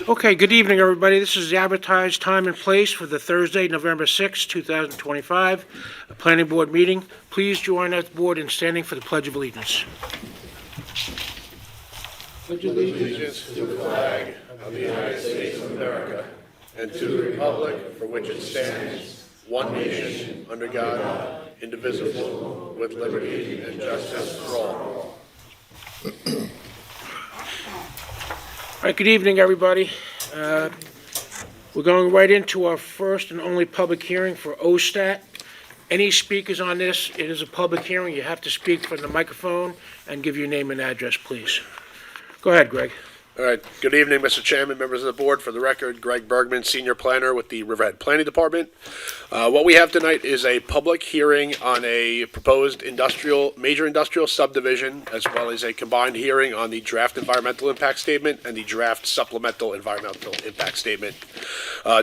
Okay, good evening, everybody. This is the advertised time and place for the Thursday, November 6, 2025, Planning Board meeting. Please join the board in standing for the Pledge of Allegiance. Allegiance to the flag of the United States of America and to the republic for which it stands, one nation, under God, indivisible, with liberty and justice for all. All right, good evening, everybody. We're going right into our first and only public hearing for OSTAT. Any speakers on this, it is a public hearing. You have to speak from the microphone and give your name and address, please. Go ahead, Greg. All right. Good evening, Mr. Chairman, members of the board. For the record, Greg Bergman, Senior Planner with the Riverhead Planning Department. What we have tonight is a public hearing on a proposed major industrial subdivision, as well as a combined hearing on the draft environmental impact statement and the draft supplemental environmental impact statement.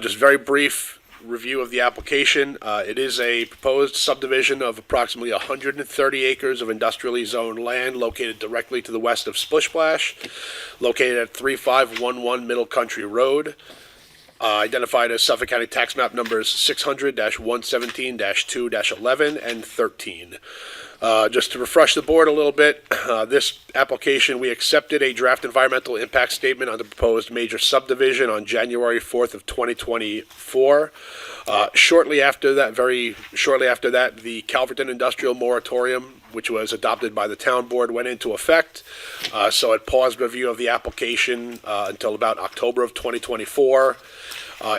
Just very brief review of the application. It is a proposed subdivision of approximately 130 acres of industrially zoned land located directly to the west of Splish Splash, located at 3511 Middle Country Road, identified as Suffolk County Tax Map numbers 600-117-2-11 and 13. Just to refresh the board a little bit, this application, we accepted a draft environmental impact statement on the proposed major subdivision on January 4th of 2024. Shortly after that, the Calverton industrial moratorium, which was adopted by the town board, went into effect. So it paused review of the application until about October of 2024.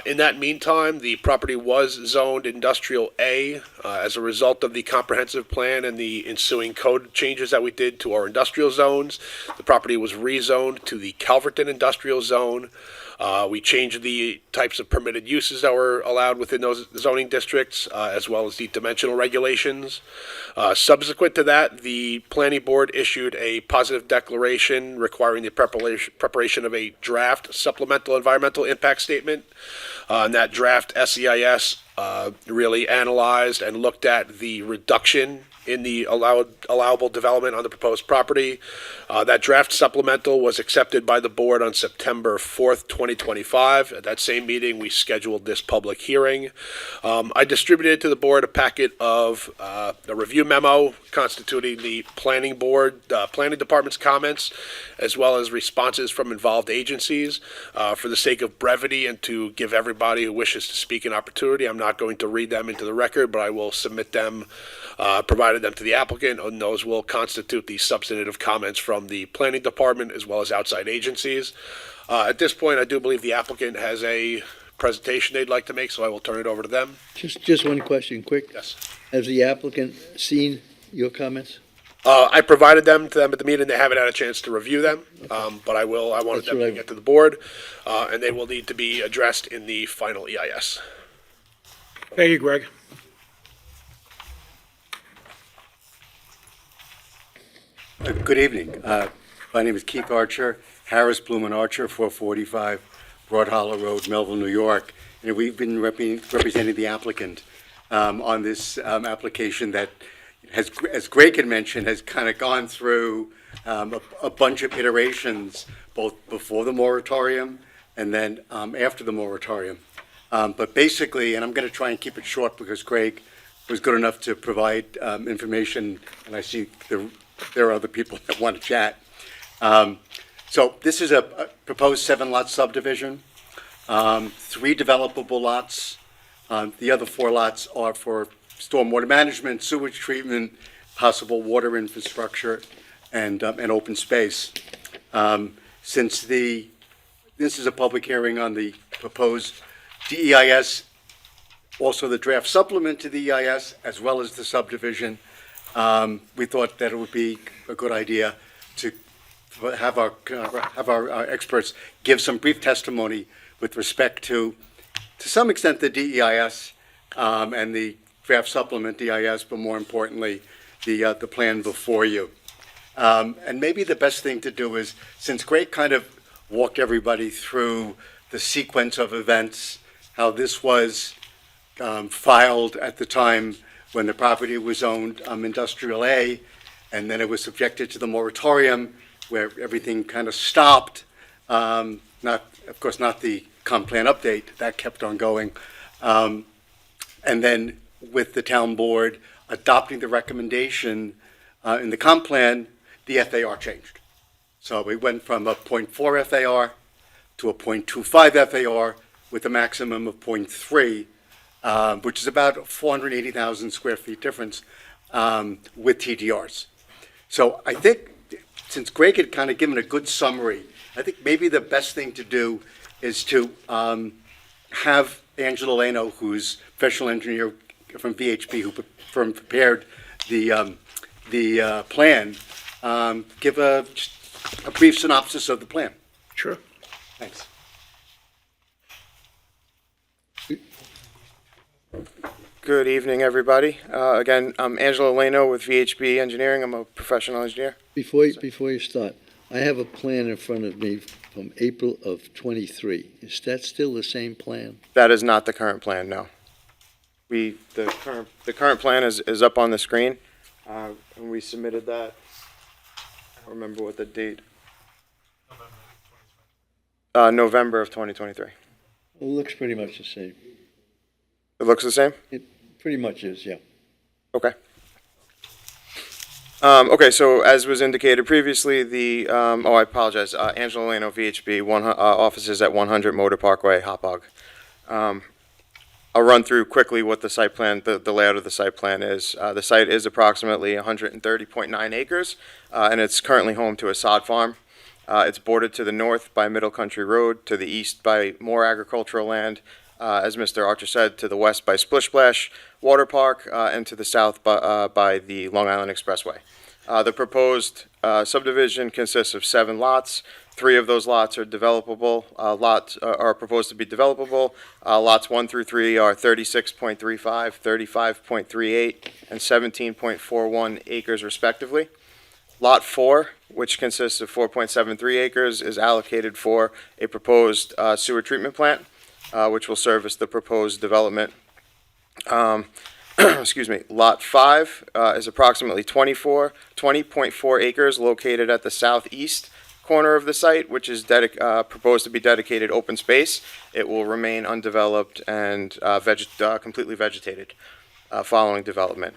In that meantime, the property was zoned Industrial A as a result of the comprehensive plan and the ensuing code changes that we did to our industrial zones. The property was rezoned to the Calverton Industrial Zone. We changed the types of permitted uses that were allowed within those zoning districts, as well as the dimensional regulations. Subsequent to that, the planning board issued a positive declaration requiring the preparation of a draft supplemental environmental impact statement. And that draft SEIS really analyzed and looked at the reduction in the allowable development on the proposed property. That draft supplemental was accepted by the board on September 4th, 2025. At that same meeting, we scheduled this public hearing. I distributed to the board a packet of a review memo constituting the planning department's comments, as well as responses from involved agencies. For the sake of brevity and to give everybody who wishes to speak an opportunity, I'm not going to read them into the record, but I will submit them, provided them to the applicant, and those will constitute the substantive comments from the planning department as well as outside agencies. At this point, I do believe the applicant has a presentation they'd like to make, so I will turn it over to them. Just one question, quick. Yes. Has the applicant seen your comments? I provided them to them at the meeting. They haven't had a chance to review them, but I wanted them to get to the board, and they will need to be addressed in the final EIS. Thank you, Greg. Good evening. My name is Keith Archer, Harris, Bloom and Archer, 445 Broad Hollow Road, Melville, New York. And we've been representing the applicant on this application that has, as Greg had mentioned, has kind of gone through a bunch of iterations, both before the moratorium and then after the moratorium. But basically, and I'm going to try and keep it short because Greg was good enough to provide information, and I see there are other people that want to chat. So this is a proposed 7-lot subdivision, 3 developable lots. The other 4 lots are for stormwater management, sewage treatment, possible water infrastructure, and open space. Since this is a public hearing on the proposed DEIS, also the draft supplement to the EIS, as well as the subdivision, we thought that it would be a good idea to have our experts give some brief testimony with respect to some extent, the DEIS and the draft supplement DEIS, but more importantly, the plan before you. And maybe the best thing to do is, since Greg kind of walked everybody through the sequence of events, how this was filed at the time when the property was owned Industrial A, and then it was subjected to the moratorium where everything kind of stopped. of course, not the comp plan update, that kept on going. And then with the town board adopting the recommendation in the comp plan, the FAR changed. So we went from a 0.4 FAR to a 0.25 FAR with a maximum of 0.3, which is about 480,000 square feet difference with TDRs. So I think, since Greg had kind of given a good summary, I think maybe the best thing to do is to have Angela Leno, who's professional engineer from VHB, who prepared the plan, give a brief synopsis of the plan. Sure. Thanks. Good evening, everybody. Again, I'm Angelo Leno with VHB Engineering. I'm a professional engineer. Before you start, I have a plan in front of me from April of '23. Is that still the same plan? That is not the current plan, no. The current plan is up on the screen, and we submitted that. I don't remember what the date. November of 2023. It looks pretty much the same. It looks the same? It pretty much is, yeah. Okay. Okay, so as was indicated previously, I apologize, Angelo Leno, VHB, offices at 100 Motor Parkway, Hopog. I'll run through quickly what the site plan, the layout of the site plan is. The site is approximately 130.9 acres, and it's currently home to a sod farm. It's bordered to the north by Middle Country Road, to the east by more agricultural land, as Mr. Archer said, to the west by Splish Splash Water Park, and to the south by the Long Island Expressway. The proposed subdivision consists of 7 lots. 3 of those lots are developable. Lots are proposed to be developable. Lots 1 through 3 are 36.35, 35.38, and 17.41 acres respectively. Lot 4, which consists of 4.73 acres, is allocated for a proposed sewer treatment plant, which will service the proposed development. Excuse me. Lot 5 is approximately 20.4 acres located at the southeast corner of the site, which is proposed to be dedicated open space. It will remain undeveloped and completely vegetated following development.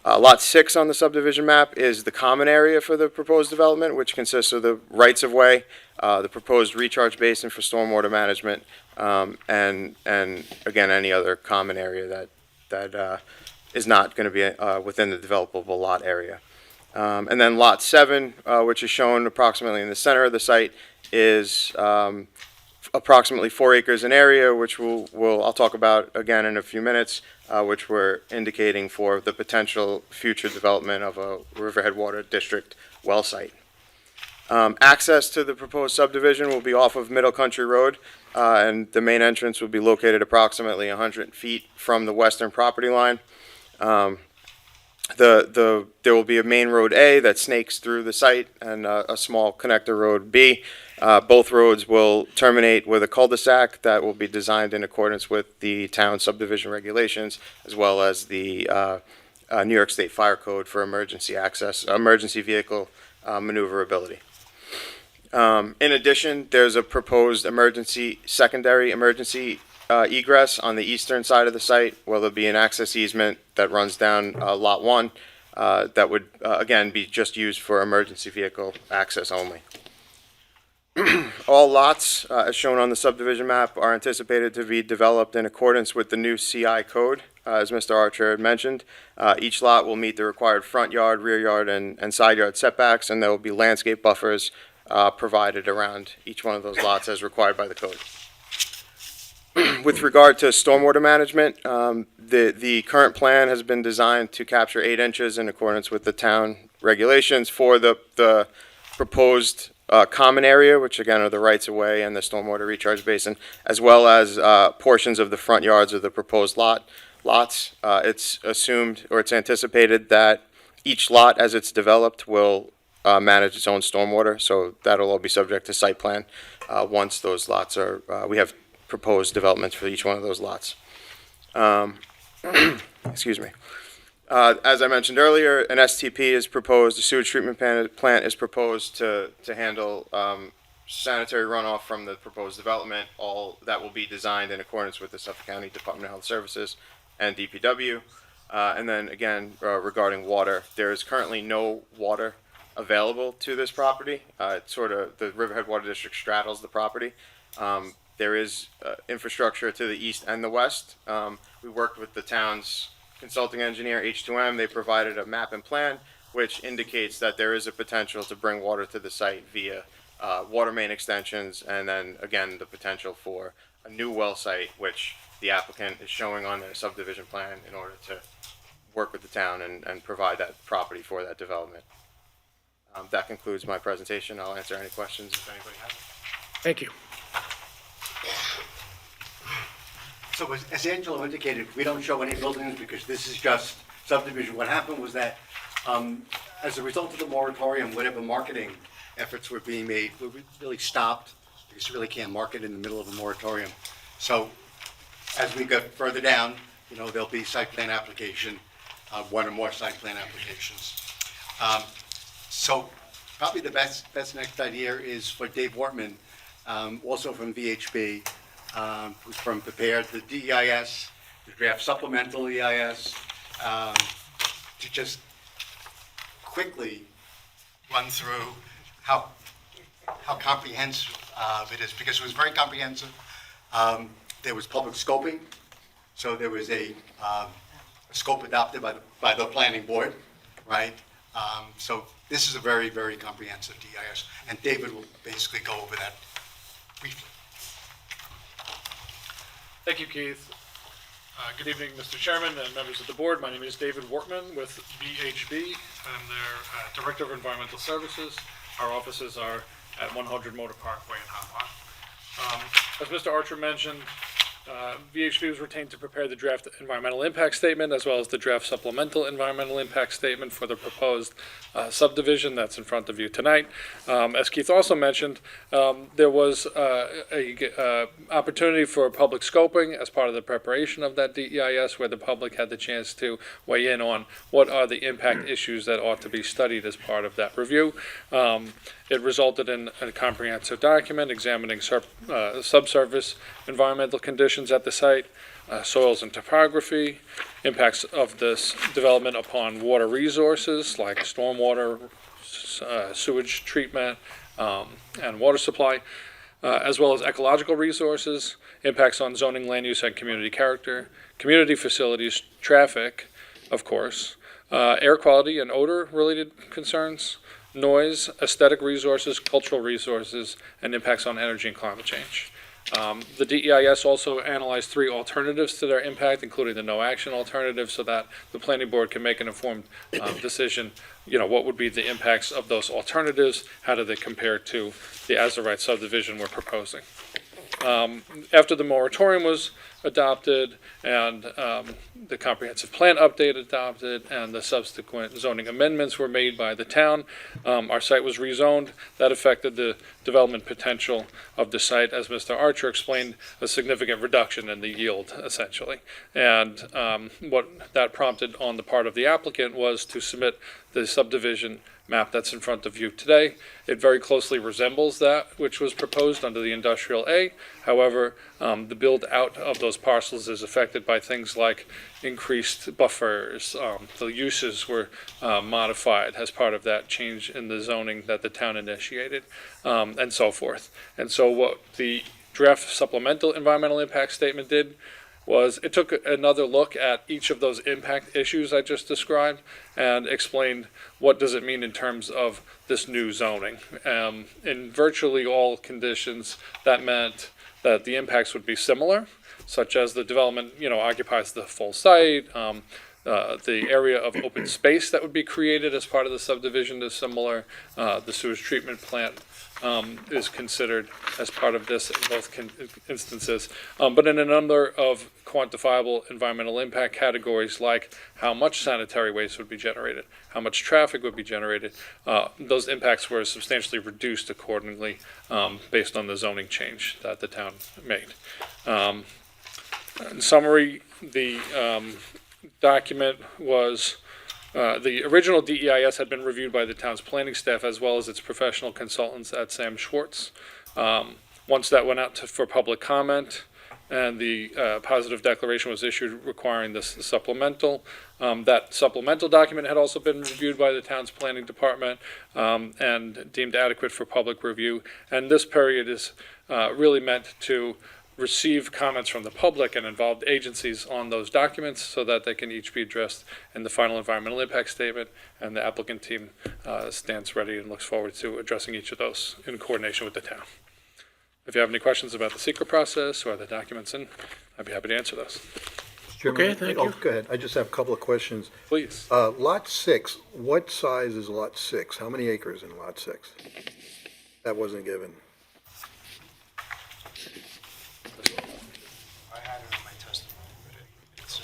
Lot 6 on the subdivision map is the common area for the proposed development, which consists of the rights-of-way, the proposed recharge basin for stormwater management, and again, any other common area that is not going to be within the developable lot area. And then Lot 7, which is shown approximately in the center of the site, is approximately 4 acres in area, which I'll talk about again in a few minutes, which we're indicating for the potential future development of a Riverhead Water District well site. Access to the proposed subdivision will be off of Middle Country Road, and the main entrance will be located approximately 100 feet from the western property line. There will be a main road A that snakes through the site and a small connector road B. Both roads will terminate with a cul-de-sac that will be designed in accordance with the town subdivision regulations, as well as the New York State Fire Code for emergency access, emergency vehicle maneuverability. In addition, there's a proposed secondary emergency egress on the eastern side of the site, where there'll be an access easement that runs down Lot 1 that would, again, be just used for emergency vehicle access only. All lots, as shown on the subdivision map, are anticipated to be developed in accordance with the new CI code, as Mr. Archer had mentioned. Each lot will meet the required front yard, rear yard, and side yard setbacks, and there will be landscape buffers provided around each one of those lots as required by the code. With regard to stormwater management, the current plan has been designed to capture 8 inches in accordance with the town regulations for the proposed common area, which again are the rights-of-way and the stormwater recharge basin, as well as portions of the front yards of the proposed lots. It's assumed, or it's anticipated, that each lot, as it's developed, will manage its own stormwater, so that'll all be subject to site plan once those lots are, we have proposed developments for each one of those lots. Excuse me. As I mentioned earlier, an STP is proposed, a sewage treatment plant is proposed to handle sanitary runoff from the proposed development, all that will be designed in accordance with the Suffolk County Department of Health Services and DPW. And then again, regarding water, there is currently no water available to this property. It's sort of, the Riverhead Water District straddles the property. There is infrastructure to the east and the west. We worked with the town's consulting engineer, H2M. They provided a map and plan which indicates that there is a potential to bring water to the site via water main extensions, and then again the potential for a new well site, which the applicant is showing on their subdivision plan in order to work with the town and provide that property for that development. That concludes my presentation. I'll answer any questions if anybody has them. Thank you. So as Angelo indicated, we don't show any buildings because this is just subdivision. What happened was that as a result of the moratorium, whatever marketing efforts were being made were really stopped because you really can't market in the middle of a moratorium. So as we go further down, you know, there'll be site plan application, one or more site plan applications. So probably the best next idea is for Dave Wortman, also from VHB, who's prepared the DEIS, the draft supplemental EIS, to just quickly run through how comprehensive it is, because it was very comprehensive. There was public scoping, so there was a scope adopted by the planning board, right? So this is a very, very comprehensive DIS, and David will basically go over that briefly. Thank you, Keith. Good evening, Mr. Chairman and members of the board. My name is David Wortman with VHB. I'm their Director of Environmental Services. Our offices are at 100 Motor Parkway in Hopewell. As Mr. Archer mentioned, VHB was retained to prepare the draft environmental impact statement as well as the draft supplemental environmental impact statement for the proposed subdivision that's in front of you tonight. As Keith also mentioned, there was a opportunity for public scoping as part of the preparation of that DEIS, where the public had the chance to weigh in on what are the impact issues that ought to be studied as part of that review. It resulted in a comprehensive document examining subsurface environmental conditions at the site, soils and topography, impacts of this development upon water resources like stormwater, sewage treatment, and water supply, as well as ecological resources, impacts on zoning, land use, and community character, community facilities, traffic, of course, air quality and odor-related concerns, noise, aesthetic resources, cultural resources, and impacts on energy and climate change. The DEIS also analyzed 3 alternatives to their impact, including the no-action alternative, so that the planning board can make an informed decision, you know, what would be the impacts of those alternatives, how do they compare to the as-of-right subdivision we're proposing. After the moratorium was adopted and the comprehensive plan update adopted and the subsequent zoning amendments were made by the town, our site was rezoned. That affected the development potential of the site, as Mr. Archer explained, a significant reduction in the yield, essentially. And what that prompted on the part of the applicant was to submit the subdivision map that's in front of you today. It very closely resembles that which was proposed under the Industrial A. However, the build out of those parcels is affected by things like increased buffers. The uses were modified as part of that change in the zoning that the town initiated, and so forth. And so what the draft supplemental environmental impact statement did was it took another look at each of those impact issues I just described and explained what does it mean in terms of this new zoning. In virtually all conditions, that meant that the impacts would be similar, such as the development, you know, occupies the full site, the area of open space that would be created as part of the subdivision is similar, the sewage treatment plant is considered as part of this in both instances. But in a number of quantifiable environmental impact categories, like how much sanitary waste would be generated, how much traffic would be generated, those impacts were substantially reduced accordingly based on the zoning change that the town made. In summary, the document was The original DEIS had been reviewed by the town's planning staff as well as its professional consultants at Sam Schwartz. Once that went out for public comment and the positive declaration was issued requiring this supplemental, that supplemental document had also been reviewed by the town's planning department and deemed adequate for public review. And this period is really meant to receive comments from the public and involved agencies on those documents so that they can each be addressed in the final environmental impact statement, and the applicant team stands ready and looks forward to addressing each of those in coordination with the town. If you have any questions about the secret process or the documents, I'd be happy to answer those. Okay, thank you. Go ahead. I just have a couple of questions. Please. Lot 6, what size is Lot 6? How many acres in Lot 6? That wasn't given. I had it in my testimony, but it's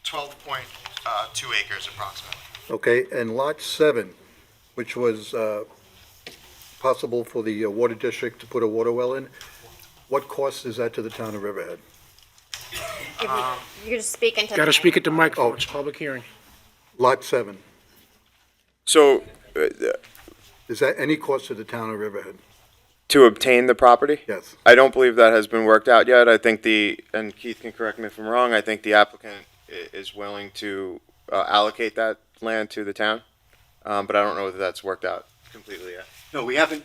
12.2 acres approximately. Okay, and Lot 7, which was possible for the water district to put a water well in, what cost is that to the town of Riverhead? You just speak into. Got to speak at the microphone, it's a public hearing. Lot 7, So, is that any cost to the town of Riverhead? to obtain the property? Yes. I don't believe that has been worked out yet. I think and Keith can correct me if I'm wrong, I think the applicant is willing to allocate that land to the town, but I don't know whether that's worked out completely yet. No, we haven't,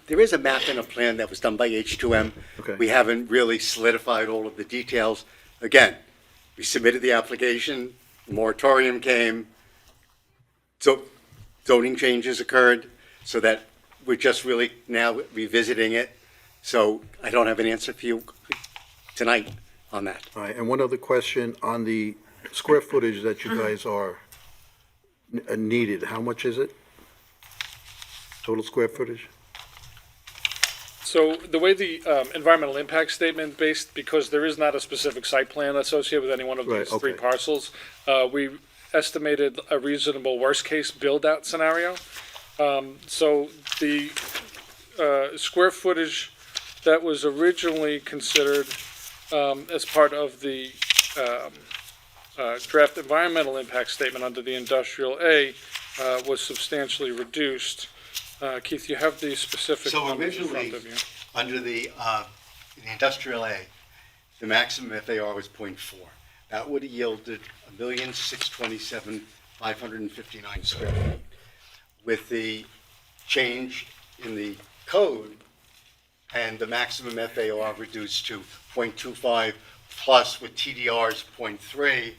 there is a map and a plan that was done by H2M. Okay. We haven't really solidified all of the details. Again, we submitted the application, moratorium came, so zoning changes occurred, so that we're just really now revisiting it. So I don't have an answer for you tonight on that. All right, and one other question on the square footage that you guys are needed, how much is it? Total square footage? So the way the environmental impact statement based, because there is not a specific site plan associated with any one of Right, these three okay. parcels, we estimated a reasonable worst-case build-out scenario. So the square footage that was originally considered as part of the draft environmental impact statement under the industrial A was substantially reduced. Keith, you have the specific So numbers in originally, front of you. under the industrial A, the maximum FAR was 0.4. That would have yielded 1,627,559 square feet. With the change in the code and the maximum FAR reduced to 0.25 plus with TDR's 0.3,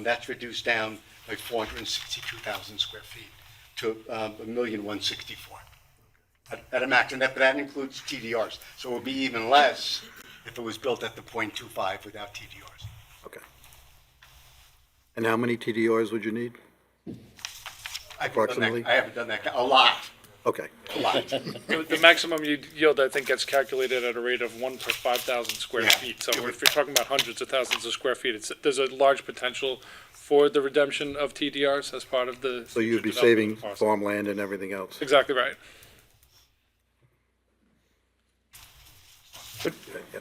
that's reduced down by 462,000 square feet to 1,164,000 at a max, and that includes TDRs. So it would be even less if it was built at the 0.25 without TDRs. Okay. And how many TDRs would you need? I haven't done that- Approximately? I haven't done that, a lot, Okay, a lot. The maximum yield, I think, gets calculated at a rate of 1 per 5,000 square Yeah. feet. So if you're talking about hundreds of thousands of square feet, there's a large potential for the redemption of TDRs as part of the. so you'd be development of saving the parcel. farmland and everything else? Exactly right. Good. Yeah.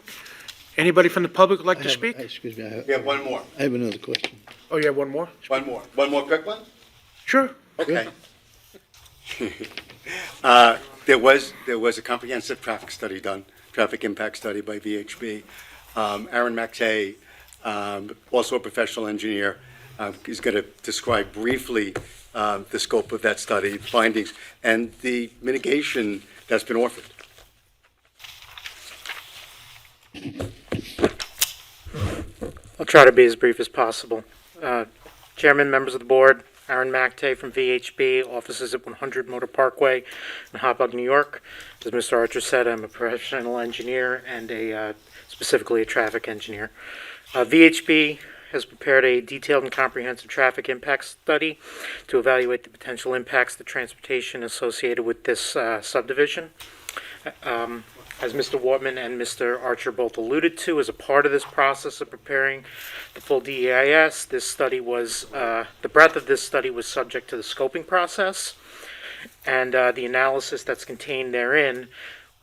Anybody from the public like to speak? Excuse me, We have one more, I have another question. Oh, you have one more? one more quick one? Sure. Okay. There was a comprehensive traffic study done, traffic impact study by VHB. Aaron Maxey, also a professional engineer, is going to describe briefly the scope of that study, findings, and the mitigation that's been offered. I'll try to be as brief as possible. Chairman, members of the board, Aaron Mactay from VHB, offices at 100 Motor Parkway in Hopog, New York. As Mr. Archer said, I'm a professional engineer and specifically a traffic engineer. VHB has prepared a detailed and comprehensive traffic impact study to evaluate the potential impacts to transportation associated with this subdivision. As Mr. Wortman and Mr. Archer both alluded to, as a part of this process of preparing the full DEIS, this study was, the breadth of this study was subject to the scoping process, and the analysis that's contained therein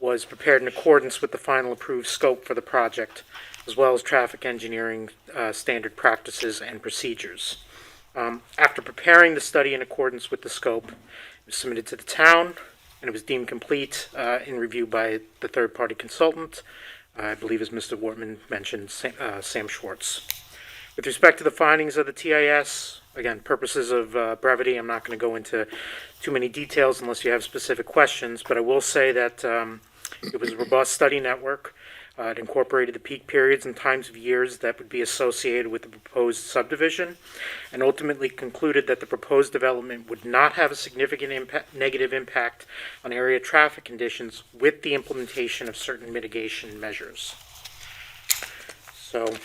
was prepared in accordance with the final approved scope for the project. as well as traffic engineering standard practices and procedures. After preparing the study in accordance with the scope, it was submitted to the town, and it was deemed complete in review by the third-party consultant, I believe as Mr. Wortman mentioned, Sam Schwartz. With respect to the findings of the TIS, again, purposes of brevity, I'm not going to go into too many details unless you have specific questions, but I will say that it was a robust study network. It incorporated the peak periods and times of years that would be associated with the proposed subdivision, and ultimately concluded that the proposed development would not have a significant negative impact on area traffic conditions with the implementation of certain mitigation measures. So,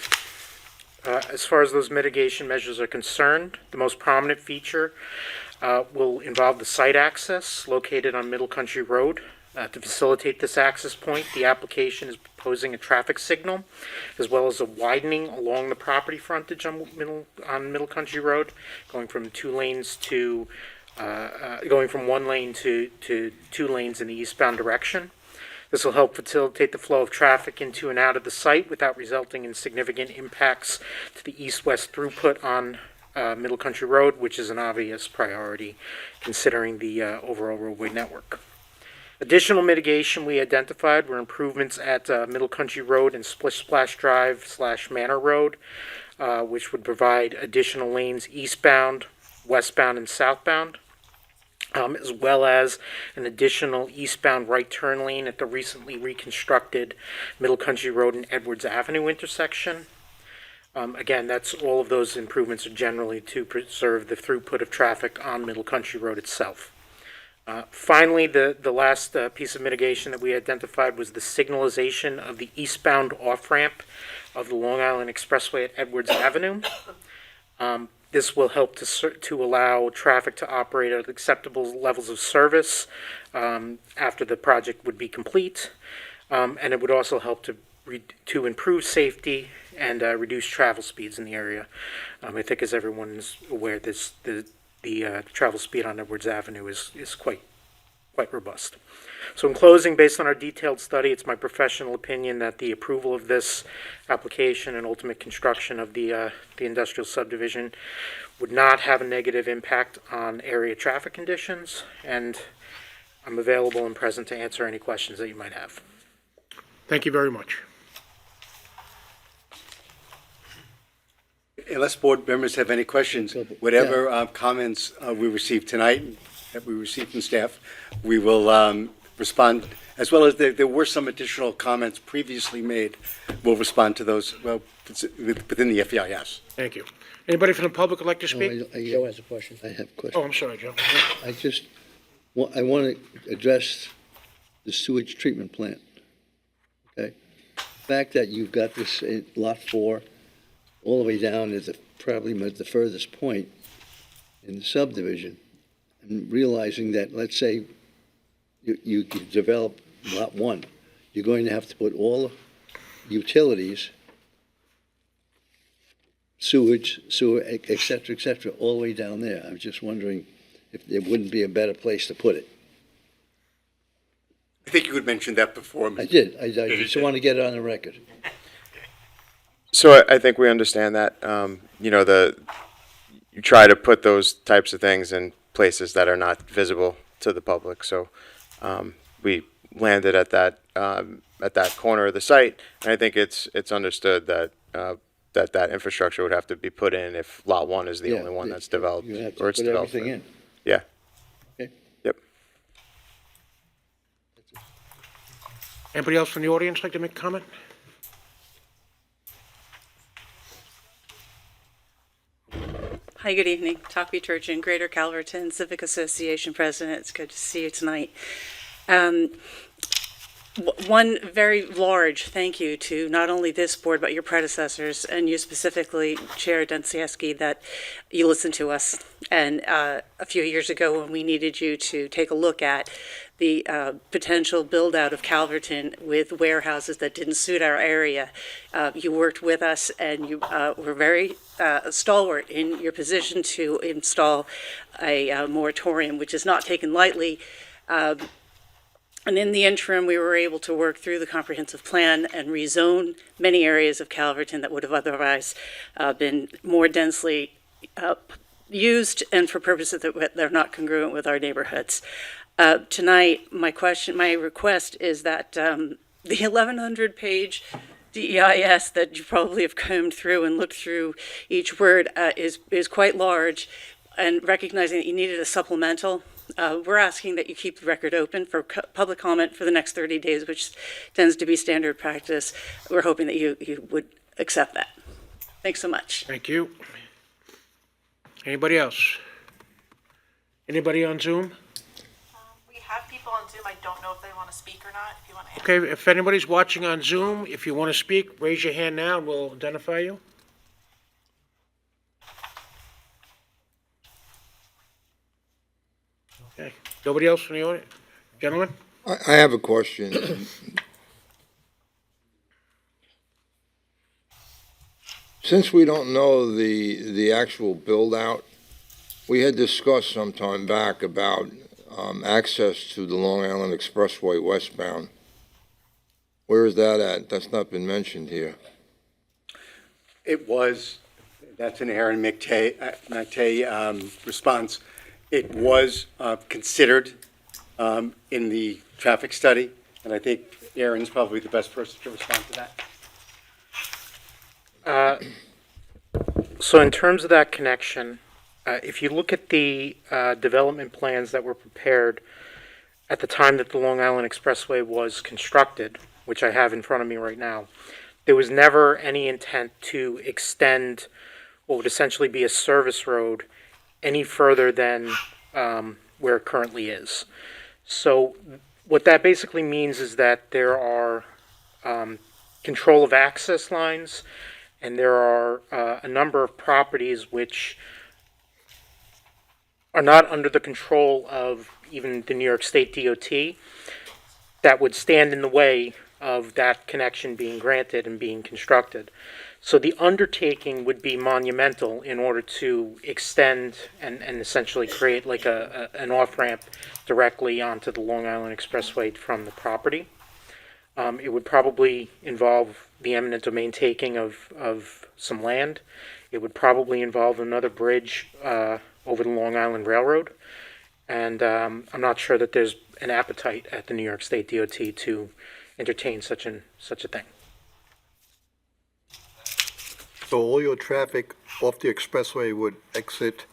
as far as those mitigation measures are concerned, the most prominent feature will involve the site access located on Middle Country Road. To facilitate this access point, the application is proposing a traffic signal, as well as a widening along the property frontage on Middle Country Road, going from one lane to 2 lanes in the eastbound direction. This will help facilitate the flow of traffic into and out of the site without resulting in significant impacts to the east-west throughput on Middle Country Road, which is an obvious priority considering the overall roadway network. Additional mitigation we identified were improvements at Middle Country Road and Splish Splash Drive / Manor Road, which would provide additional lanes eastbound, westbound, and southbound, as well as an additional eastbound right turn lane at the recently reconstructed Middle Country Road and Edwards Avenue intersection. Again, that's all of those improvements are generally to preserve the throughput of traffic on Middle Country Road itself. Finally, the last piece of mitigation that we identified was the signalization of the eastbound off-ramp of the Long Island Expressway at Edwards Avenue. This will help to allow traffic to operate at acceptable levels of service after the project would be complete, and it would also help to improve safety and reduce travel speeds in the area. I think, as everyone is aware, the travel speed on Edwards Avenue is quite robust. So in closing, based on our detailed study, it's my professional opinion that the approval of this application and ultimate construction of the industrial subdivision would not have a negative impact on area traffic conditions, and I'm available and present to answer any questions that you might have. Thank you very much. Unless board members have any questions, whatever comments we received tonight, that we received from staff, we will respond, as well as there were some additional comments previously made. We'll respond to those, well, within the FEIS. Thank you. Anybody from the public would like to speak? Joe has a question. I have a question. Oh, I'm sorry, Joe. I want to address the sewage treatment plant. Okay? The fact that you've got this in Lot 4 all the way down is probably the furthest point in the subdivision, and realizing that, let's say, you develop Lot 1, you're going to have to put all utilities, sewage, sewer, et cetera, all the way down there. I was just wondering if there wouldn't be a better place to put it. I think you had mentioned that before. I did. I just want to get it on the record. So I think we understand that. You try to put those types of things in places that are not visible to the public. So we landed at that corner of the site, and I think it's understood that that infrastructure would have to be put in if Lot 1 is the only one that's developed, You have to or it's put developed. everything in. Yeah. Okay. Yep. Anybody else from the audience like to make a comment? Hi, good evening. Takvi Turchin, Greater Calverton Civic Association President. It's good to see you tonight. One very large thank you to not only this board, but your predecessors, and you specifically, Chair Densieski, that you listened to us. And a few years ago, when we needed you to take a look at the potential build-out of Calverton with warehouses that didn't suit our area, you worked with us, and you were very stalwart in your position to install a moratorium, which is not taken lightly. And in the interim, we were able to work through the comprehensive plan and rezone many areas of Calverton that would have otherwise been more densely used and for purposes that are not congruent with our neighborhoods. Tonight, my request is that the 1,100-page DEIS that you probably have combed through and looked through each word is quite large, and recognizing that you needed a supplemental, we're asking that you keep the record open for public comment for the next 30 days, which tends to be standard practice. We're hoping that you would accept that. Thanks so much. Thank you. Anybody else? Anybody on Zoom? We have people on Zoom. I don't know if they want to speak or not. If you want to answer. Okay, if anybody's watching on Zoom, if you want to speak, raise your hand now and we'll identify you. Okay, nobody else from the audience? Gentlemen? I have a question. Since we don't know the actual build-out, we had discussed some time back about access to the Long Island Expressway westbound. Where is that at? That's not been mentioned here. It was, that's an Aaron McTay response. It was considered in the traffic study, and I think Aaron's probably the best person to respond to that. So in terms of that connection, if you look at the development plans that were prepared at the time that the Long Island Expressway was constructed, which I have in front of me right now, there was never any intent to extend what would essentially be a service road any further than where it currently is. So what that basically means is that there are control of access lines, and there are a number of properties which are not under the control of even the New York State DOT that would stand in the way of that connection being granted and being constructed. So the undertaking would be monumental in order to extend and essentially create like an off-ramp directly onto the Long Island Expressway from the property. It would probably involve the eminent domain taking of some land. It would probably involve another bridge over the Long Island Railroad. And I'm not sure that there's an appetite at the New York State DOT to entertain such a thing. So all your traffic off the expressway would exit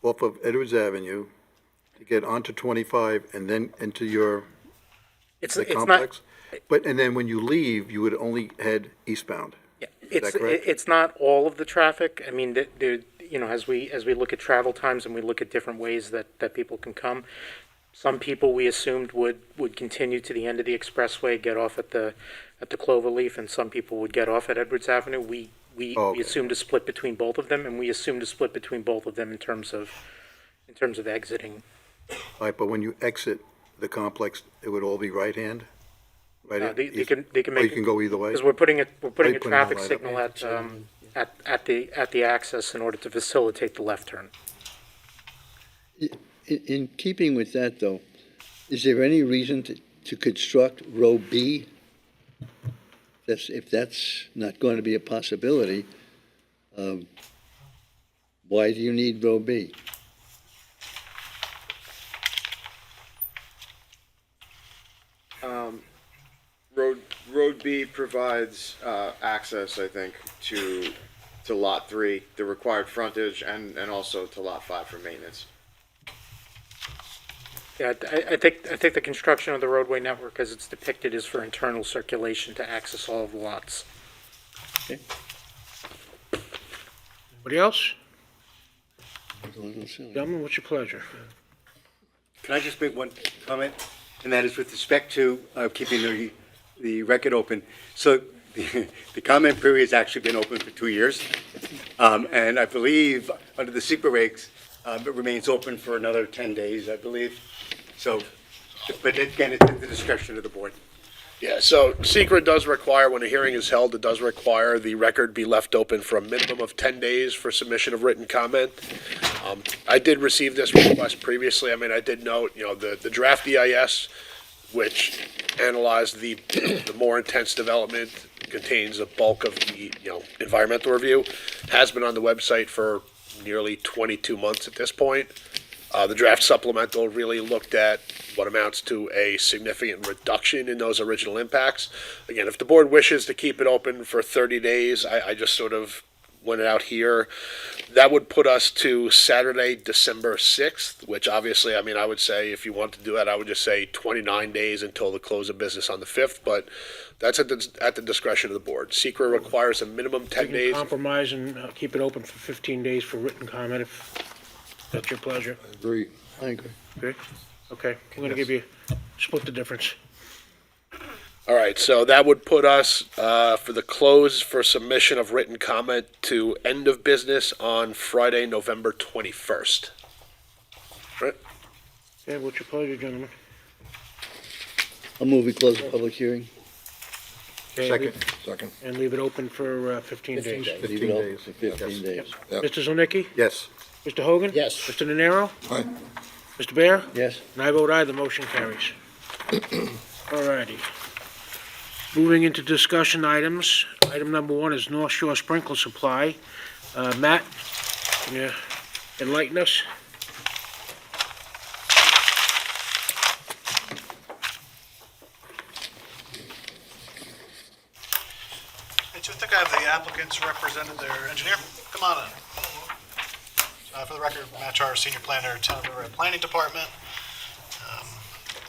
off of Edwards Avenue to get onto 25 and then into the complex? And then when you leave, you would only head eastbound? Yeah, Is that correct? it's not all of the traffic. I mean, as we look at travel times and we look at different ways that people can come, some people we assumed would continue to the end of the expressway, get off at the Cloverleaf, and some people would get off at Edwards Avenue. We assumed a split between both of them, and we assumed a split between both of them in terms of exiting. All right, but when you exit the complex, it would all be right-hand? They can Or make you can go either way? because we're putting a putting a traffic light up. signal at the access in order to facilitate the left turn. In keeping with that, though, is there any reason to construct row B? If that's not going to be a possibility, why do you need row B? Road B provides access, I think, to Lot 3, the required frontage, and also to Lot 5 for maintenance. Yeah, I think the construction of the roadway network as it's depicted is for internal circulation to access all of the lots. Anybody else? Silly. Gentlemen, what's your pleasure? Can I just make one comment? And that is with respect to keeping the record open. So the comment period has actually been open for 2 years. And I believe under the secret regs, it remains open for another 10 days, I believe. So, but again, it's at the discretion of the board. Yeah, so secret does require, when a hearing is held, it does require the record be left open for a minimum of 10 days for submission of written comment. I did receive this request previously. I mean, I did note, the draft EIS which analyzed the more intense development, contains the bulk of the, environmental review, has been on the website for nearly 22 months at this point. The draft supplemental really looked at what amounts to a significant reduction in those original impacts. Again, if the board wishes to keep it open for 30 days, I just sort of went out here. That would put us to Saturday, December 6th, which obviously, I would say if you want to do that, I would just say 29 days until the close of business on the 5th, but that's at the discretion of the board. SECR requires a minimum 10 We can days. compromise and keep it open for 15 days for written comment if that's your pleasure. Agree. I agree. Okay? Okay, I'm gonna give you, split the difference. All right, so that would put us for the close for submission of written comment to end of business on Friday, November 21st. Right? Okay, what's your pleasure, gentlemen? I'll move we close the public hearing. Okay, Second. Second. And leave it open for 15 days. 15 Leave it open days. for 15 Yes. days. Yep. Mr. Zilnicki? Yes. Mr. Hogan? Yes. Mr. Nenaro? Aye. Mr. Bear? Yes? And I vote aye, the motion carries. All righty. Moving into discussion items. Item number 1 is North Shore Sprinkler Supply. Matt, can you enlighten us? I think I have the applicants represented, their engineer. Come on in. For the record, Matt Charr, Senior Planner, Town of Riverhead Planning Department.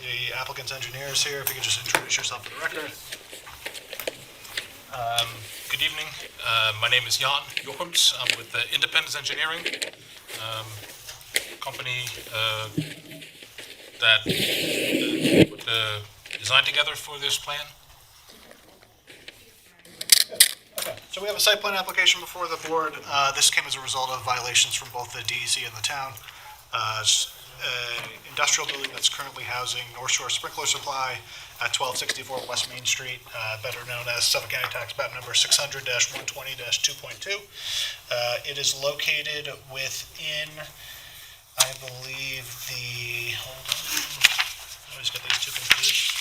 The applicant's engineer is here, if you could just introduce yourself for the record. Good evening. My name is Jan Jochems. I'm with Independence Engineering, company that put the design together for this plan. Okay, so we have a site plan application before the board. This came as a result of violations from both the DEC and the town. It's an industrial building that's currently housing North Shore Sprinkler Supply at 1264 West Main Street, better known as Suffolk County Tax Map number 600-120-2.2. It is located within, I believe, hold on, I always get these two confused.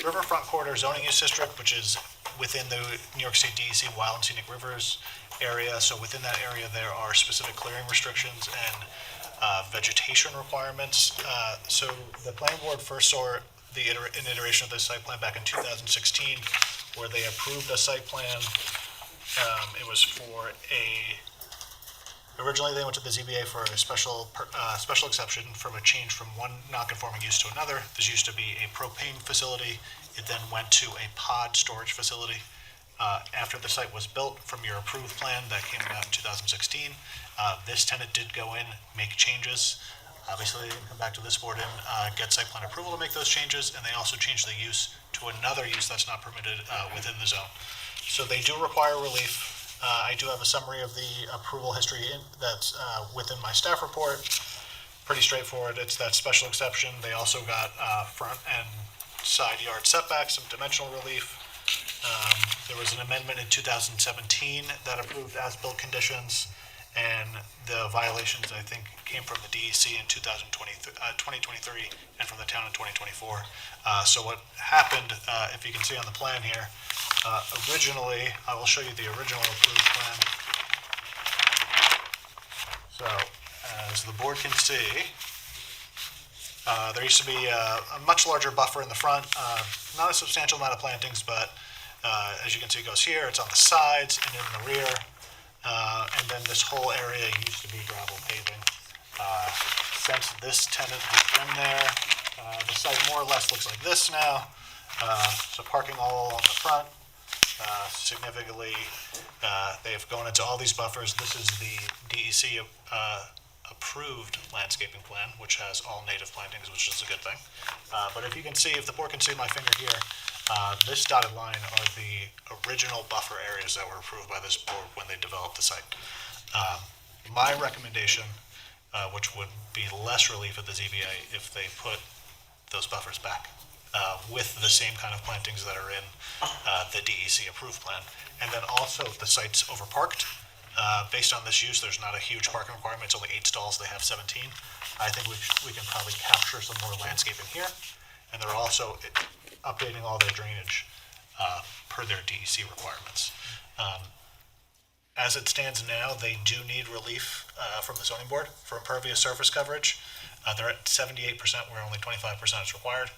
Riverfront Corridor Zoning Use District, which is within the New York State DEC Wild and Scenic Rivers area. So within that area, there are specific clearing restrictions and vegetation requirements. So the planning board first saw an iteration of this site plan back in 2016, where they approved a site plan. It was for originally they went to the ZBA for a special exception from a change from one non-conforming use to another. This used to be a propane facility. It then went to a pod storage facility. After the site was built from your approved plan that came out in 2016, this tenant did go in, make changes. Obviously, they didn't come back to this board and get site plan approval to make those changes, and they also changed the use to another use that's not permitted within the zone. So they do require relief. I do have a summary of the approval history that's within my staff report. Pretty straightforward. It's that special exception. They also got front and side yard setbacks, some dimensional relief. There was an amendment in 2017 that approved as-built conditions, and the violations, I think, came from the DEC in 2023 and from the town in 2024. So what happened, if you can see on the plan here, originally, I will show you the original approved plan. So, as the board can see, there used to be a much larger buffer in the front, not a substantial amount of plantings, but as you can see, it goes here, it's on the sides and in the rear, and then this whole area used to be gravel paving. Since this tenant has been there, the site more or less looks like this now. So parking all along the front, significantly, they've gone into all these buffers. This is the DEC approved landscaping plan, which has all native plantings, which is a good thing. But if you can see, if the board can see my finger here, this dotted line are the original buffer areas that were approved by this board when they developed the site. My recommendation, which would be less relief at the ZBA if they put those buffers back with the same kind of plantings that are in the DEC approved plan. And then also, if the site's overparked, Based on this use, there's not a huge parking requirement. It's only 8 stalls. They have 17. I think we can probably capture some more landscaping here. And they're also updating all their drainage per their DEC requirements. As it stands now, they do need relief from the zoning board for impervious surface coverage. They're at 78%, where only 25% is required.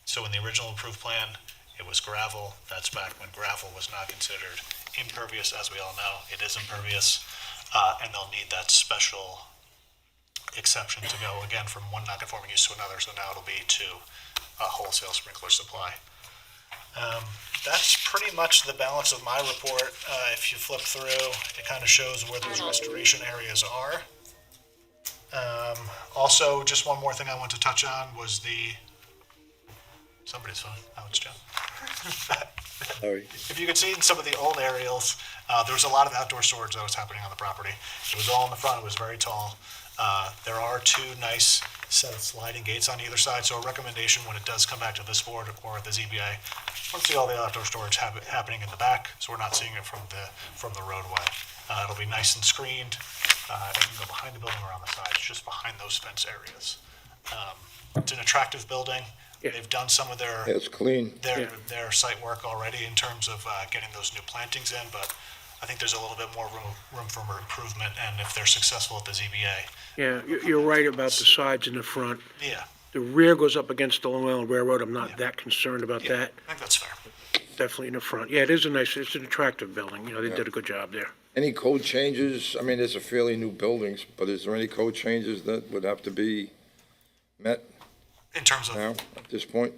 So in the original approved plan, it was gravel. That's back when gravel was not considered impervious. As we all know, it is impervious, and they'll need that special exception to go again from one non-conforming use to another. So now it'll be to a wholesale sprinkler supply. That's pretty much the balance of my report. If you flip through, it kind of shows where those restoration areas are. Also, just one more thing I want to touch on was somebody's phone. Oh, it's Joe. Sorry. If you could see in some of the old aerials, there was a lot of outdoor storage that was happening on the property. It was all in the front. It was very tall. There are 2 nice set of sliding gates on either side. So a recommendation when it does come back to this board or the ZBA, I want to see all the outdoor storage happening in the back, so we're not seeing it from the roadway. It'll be nice and screened. And you can go behind the building or on the sides, just behind those fence areas. It's an attractive building. Yeah. They've done some of their It's clean. their site work already in terms of getting those new plantings in, but I think there's a little bit more room for improvement, and if they're successful at the ZBA. Yeah, you're right about the sides and the front. Yeah, The rear goes up against the Long Island Railroad. I'm not that concerned about that. I think that's fair. Definitely in the front. Yeah, it's an attractive building. You know, they did a good job there. Any code changes? I mean, it's a fairly new buildings, but is there any code changes that would have to be met In terms of, now, at this point?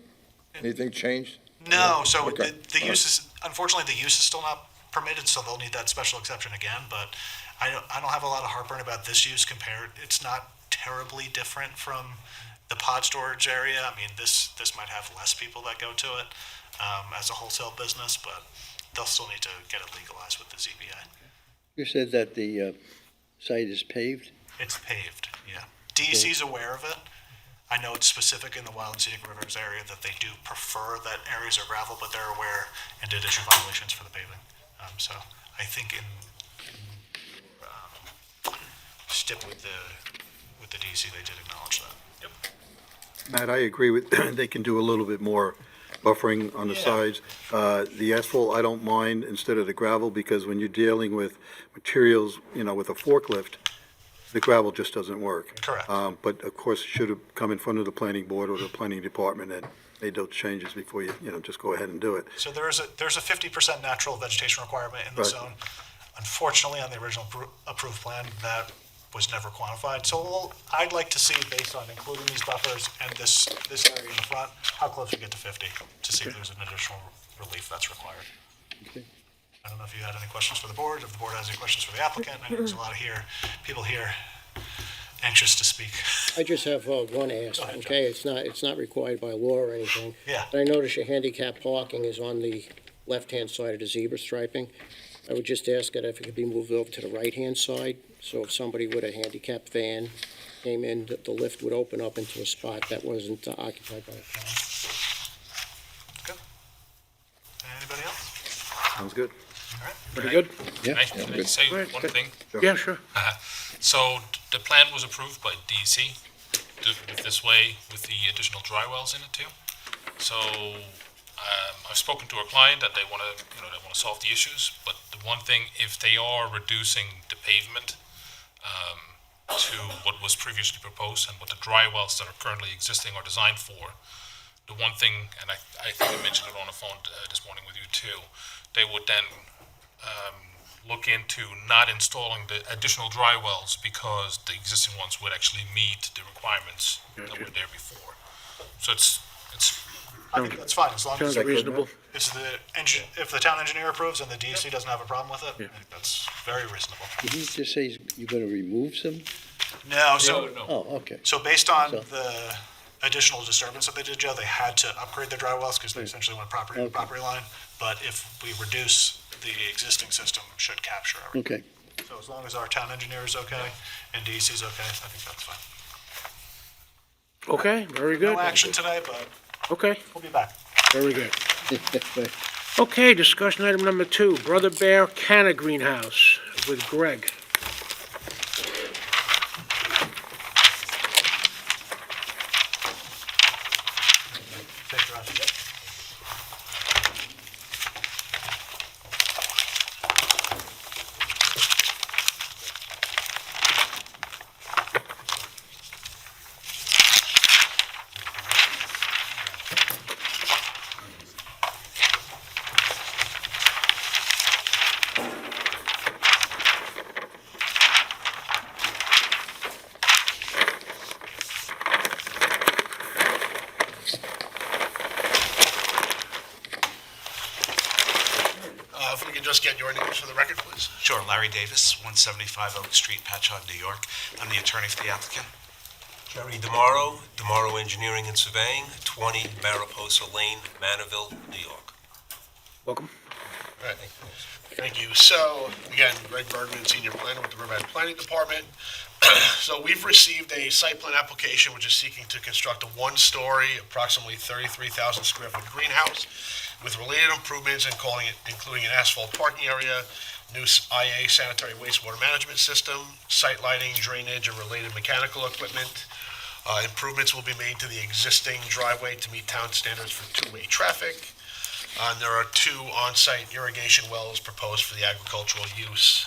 Anything changed? no, so Okay. the use is, unfortunately, the use is still not permitted, so they'll need that special exception again, but I don't have a lot of heartburn about this use compared, it's not terribly different from the pod storage area. I mean, this might have less people that go to it as a wholesale business, but they'll still need to get it legalized with the ZBA. You said that the site is paved? It's paved, yeah. DEC's aware of it. I know it's specific in the Wild and Scenic Rivers area that they do prefer that areas are gravel, but they're aware and did issue violations for the paving. So I think step with the DEC, they did acknowledge that. Yep. Matt, I agree with, they can do a little bit more buffering on the Yeah. sides. The asphalt, I don't mind instead of the gravel, because when you're dealing with materials, with a forklift, the gravel just doesn't work. Correct. But of course, it should have come in front of the planning board or the planning department and made those changes before you, just go ahead and do it. So there's a 50% natural vegetation requirement in the Right. zone. Unfortunately, on the original approved plan, that was never quantified. So I'd like to see, based on including these buffers and this area in the front, how close we get to 50 to see if there's an additional relief that's required. Okay. I don't know if you had any questions for the board, if the board has any questions for the applicant. I know there's a lot of people here anxious to speak. I just have one ask, Go ahead, John. okay? It's not required by law or anything. Yeah. But I notice your handicap parking is on the left-hand side of the zebra striping. I would just ask that if it could be moved over to the right-hand side, so if somebody with a handicapped van came in, that the lift would open up into a spot that wasn't occupied by a car. Good. Anybody else? Sounds good. All right. Pretty good? Yeah. Can I say Go ahead, one good. thing? Yeah, sure. So the plan was approved by DEC this way with the additional dry wells in it too. So I've spoken to our client that they want to solve the issues. But the one thing, if they are reducing the pavement to what was previously proposed and what the dry wells that are currently existing are designed for, the one thing, and I think I mentioned it on the phone this morning with you too, they would then look into not installing the additional dry wells because the existing ones would actually meet the requirements that were there before. So I think that's fine, as long as Sounds reasonable. it's if the town engineer approves and the DEC doesn't have a problem with it, I think that's very reasonable. Did he just say you're going to remove some? No, so, Oh, okay. so based on So- the additional disturbance that they did, Joe, they had to upgrade their dry wells because they essentially went property to property line. But if we reduce, the existing system should capture everything. Okay. So as long as our town engineer is okay and DEC is okay, I think that's fine. Okay, very good. No action today, but Okay, we'll be back. very good. Okay, discussion item number 2, Brother Bear Canna Greenhouse with Greg. If we can just get your names for the record, please. Sure, Larry Davis, 175 Oak Street, Patchogue, New York. I'm the attorney for the applicant. Jerry Demaro Engineering and Surveying, 20 Mariposa Lane, Manorville, New York. Welcome. All right. Thank you. So, again, Greg Bergman, Senior Planner with the Riverhead Planning Department. So we've received a site plan application which is seeking to construct a one-story, approximately 33,000 square foot greenhouse with related improvements including an asphalt parking area, new IA sanitary wastewater management system, site lighting, drainage, and related mechanical equipment. Improvements will be made to the existing driveway to meet town standards for two-way traffic. And there are 2 on-site irrigation wells proposed for the agricultural use.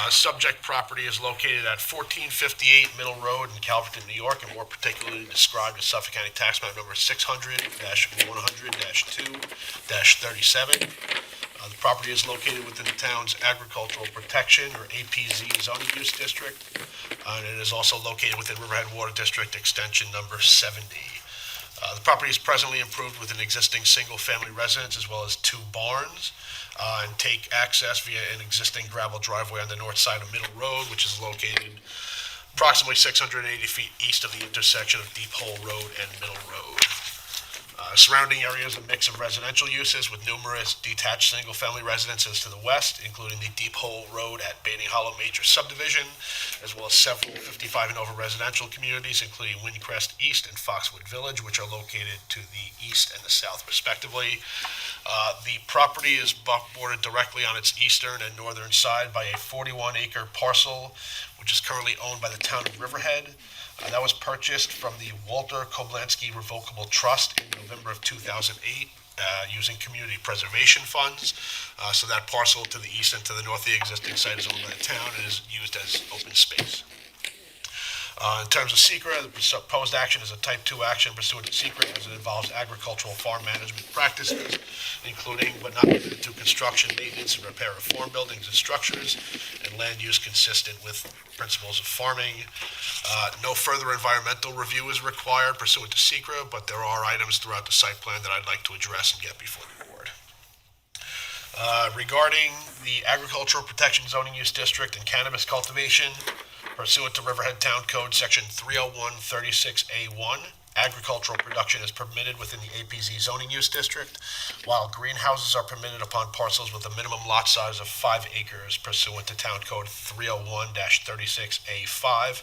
Subject property is located at 1458 Middle Road in Calverton, New York, and more particularly described as Suffolk County Tax Map number 600-100-2-37. The property is located within the town's Agricultural Protection, or APZ, zoning use district, and it is also located within Riverhead Water District Extension number 70. The property is presently improved with an existing single-family residence as well as 2 barns, and take access via an existing gravel driveway on the north side of Middle Road, which is located approximately 680 feet east of the intersection of Deep Hole Road and Middle Road. Surrounding area is a mix of residential uses with numerous detached single-family residences to the west, including the Deep Hole Road at Bating Hollow Major Subdivision, as well as several 55 and over residential communities, including Windcrest East and Foxwood Village, which are located to the east and the south respectively. The property is bordered directly on its eastern and northern side by a 41-acre parcel, which is currently owned by the town of Riverhead. That was purchased from the Walter Koblansky Revocable Trust in November of 2008 using community preservation funds. So that parcel to the east and to the north of the existing site is owned by the town and is used as open space. In terms of SECRA, the proposed action is a Type 2 action pursuant to SECRA as it involves agricultural farm management practices, including but not limited to construction, maintenance, and repair of farm buildings and structures, and land use consistent with principles of farming. No further environmental review is required pursuant to SECRA, but there are items throughout the site plan that I'd like to address and get before the board. Regarding the Agricultural Protection Zoning Use District and cannabis cultivation, pursuant to Riverhead Town Code Section 30136A1, agricultural production is permitted within the APZ zoning use district, while greenhouses are permitted upon parcels with a minimum lot size of 5 acres pursuant to Town Code 301-36A5.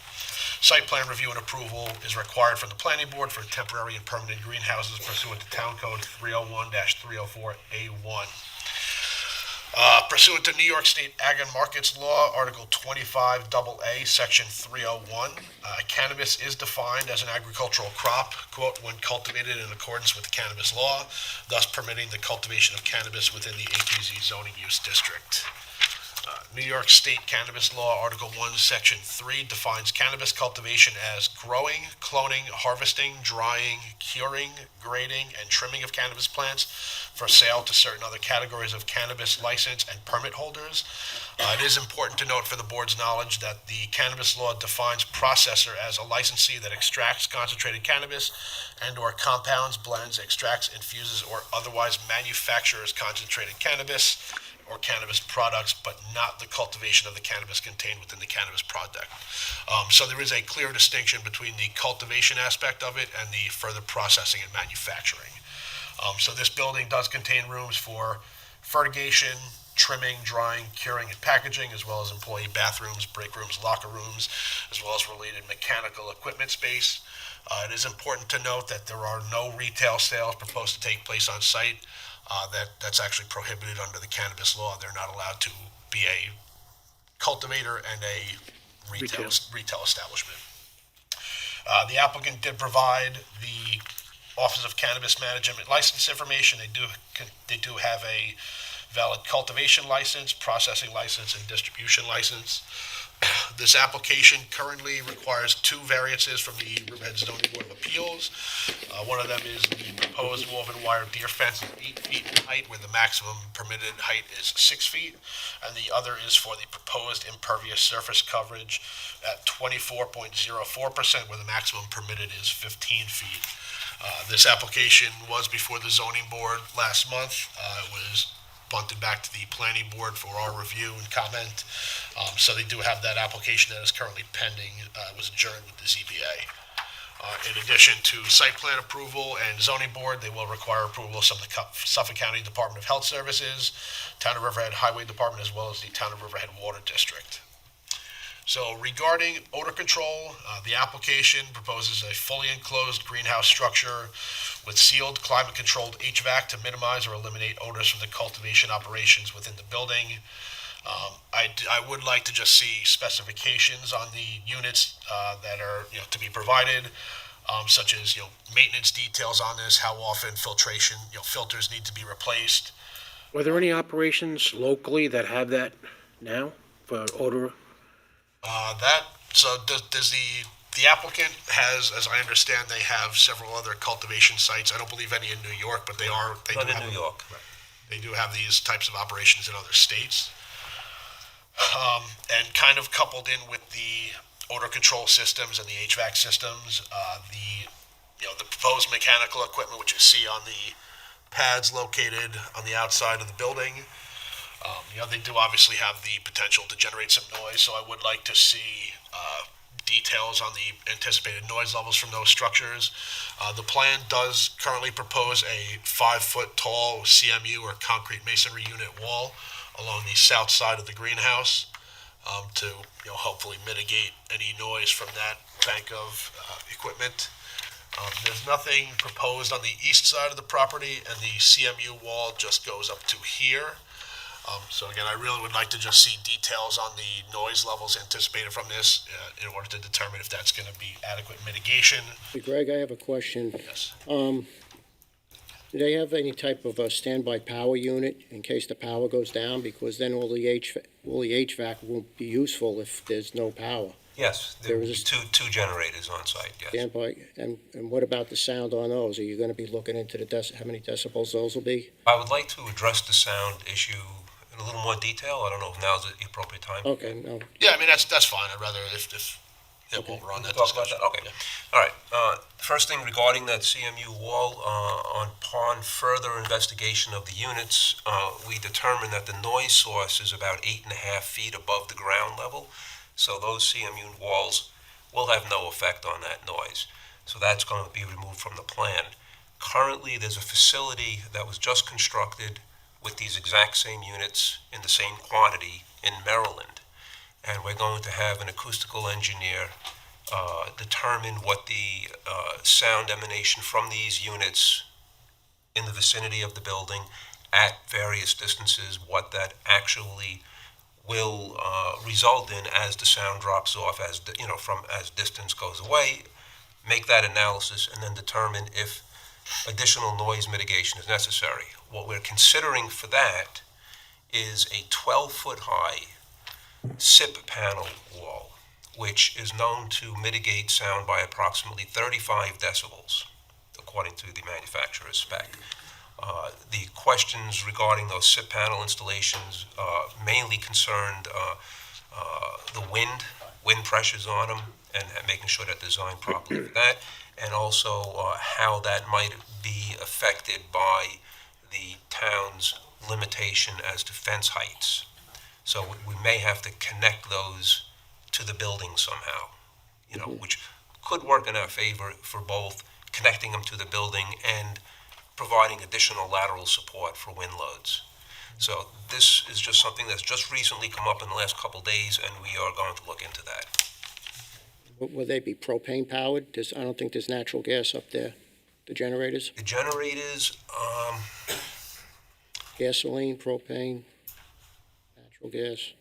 Site plan review and approval is required from the planning board for temporary and permanent greenhouses pursuant to Town Code 301-304A1. Pursuant to New York State Ag and Markets Law, Article 25AA, Section 301, cannabis is defined as an agricultural crop, quote, when cultivated in accordance with the cannabis law, thus permitting the cultivation of cannabis within the APZ zoning use district. New York State Cannabis Law, Article 1, Section 3 defines cannabis cultivation as growing, cloning, harvesting, drying, curing, grading, and trimming of cannabis plants for sale to certain other categories of cannabis license and permit holders. It is important to note for the board's knowledge that the cannabis law defines processor as a licensee that extracts concentrated cannabis and/or compounds, blends, extracts, infuses, or otherwise manufactures concentrated cannabis or cannabis products, but not the cultivation of the cannabis contained within the cannabis product. So there is a clear distinction between the cultivation aspect of it and the further processing and manufacturing. So this building does contain rooms for fertigation, trimming, drying, curing, and packaging, as well as employee bathrooms, break rooms, locker rooms, as well as related mechanical equipment space. It is important to note that there are no retail sales proposed to take place on site. That's actually prohibited under the cannabis law. They're not allowed to be a cultivator and a retail establishment. The applicant did provide the Office of Cannabis Management license information. They do have a valid cultivation license, processing license, and distribution license. This application currently requires 2 variances from the Riverhead Zoning Board of Appeals. One of them is the proposed woven wire deer fence is 8 feet in height, where the maximum permitted height is 6 feet. And the other is for the proposed impervious surface coverage at 24.04%, where the maximum permitted is 15 feet. This application was before the zoning board last month. It was bunted back to the planning board for our review and comment. So they do have that application that is currently pending. It was adjourned with the ZBA. In addition to site plan approval and zoning board, they will require approval from the Suffolk County Department of Health Services, Town of Riverhead Highway Department, as well as the Town of Riverhead Water District. So regarding odor control, the application proposes a fully enclosed greenhouse structure with sealed climate-controlled HVAC to minimize or eliminate odors from the cultivation operations within the building. I would like to just see specifications on the units that are to be provided, such as maintenance details on this, how often filtration filters need to be replaced. Are there any operations locally that have that now for odor? Does the applicant has, as I understand, they have several other cultivation sites. I don't believe any in New York, but they do have New York. They do have these types of operations in other states. And kind of coupled in with the odor control systems and the HVAC systems, the proposed mechanical equipment, which you see on the pads located on the outside of the building. They do obviously have the potential to generate some noise, so I would like to see details on the anticipated noise levels from those structures. The plan does currently propose a 5-foot tall CMU or concrete masonry unit wall along the south side of the greenhouse to hopefully mitigate any noise from that bank of equipment. There's nothing proposed on the east side of the property, and the CMU wall just goes up to here. So again, I really would like to just see details on the noise levels anticipated from this in order to determine if that's going to be adequate mitigation. Hey, Greg, I have a question. Yes. Do they have any type of a standby power unit in case the power goes down? Because then all the HVAC won't be useful if there's no power. Yes, there will be two generators on site, yes. Standby, and what about the sound on those? Are you going to be looking into how many decibels those will be? I would like to address the sound issue in a little more detail. I don't know if now's the appropriate time. Okay, no. Yeah, I mean, that's fine. I'd rather while we're on that Talk about discussion. that? Okay. Yeah. All right. First thing regarding that CMU wall, upon further investigation of the units, we determined that the noise source is about 8.5 feet above the ground level. So those CMU walls will have no effect on that noise. So that's going to be removed from the plan. Currently, there's a facility that was just constructed with these exact same units in the same quantity in Maryland. And we're going to have an acoustical engineer determine what the sound emanation from these units in the vicinity of the building at various distances, what that actually will result in as the sound drops off, as distance goes away, make that analysis, and then determine if additional noise mitigation is necessary. What we're considering for that is a 12-foot high SIP panel wall, which is known to mitigate sound by approximately 35 decibels, according to the manufacturer's spec. The questions regarding those SIP panel installations mainly concerned the wind pressures on them, and making sure they're designed properly for that, and also how that might be affected by the town's limitation as to fence heights. So we may have to connect those to the building somehow, which could work in our favor for both connecting them to the building and providing additional lateral support for wind loads. So this is just something that's just recently come up in the last couple of days, and we are going to look into that. Will they be propane powered? I don't think there's natural gas up there, the generators? The generators, Gasoline, propane, natural gas?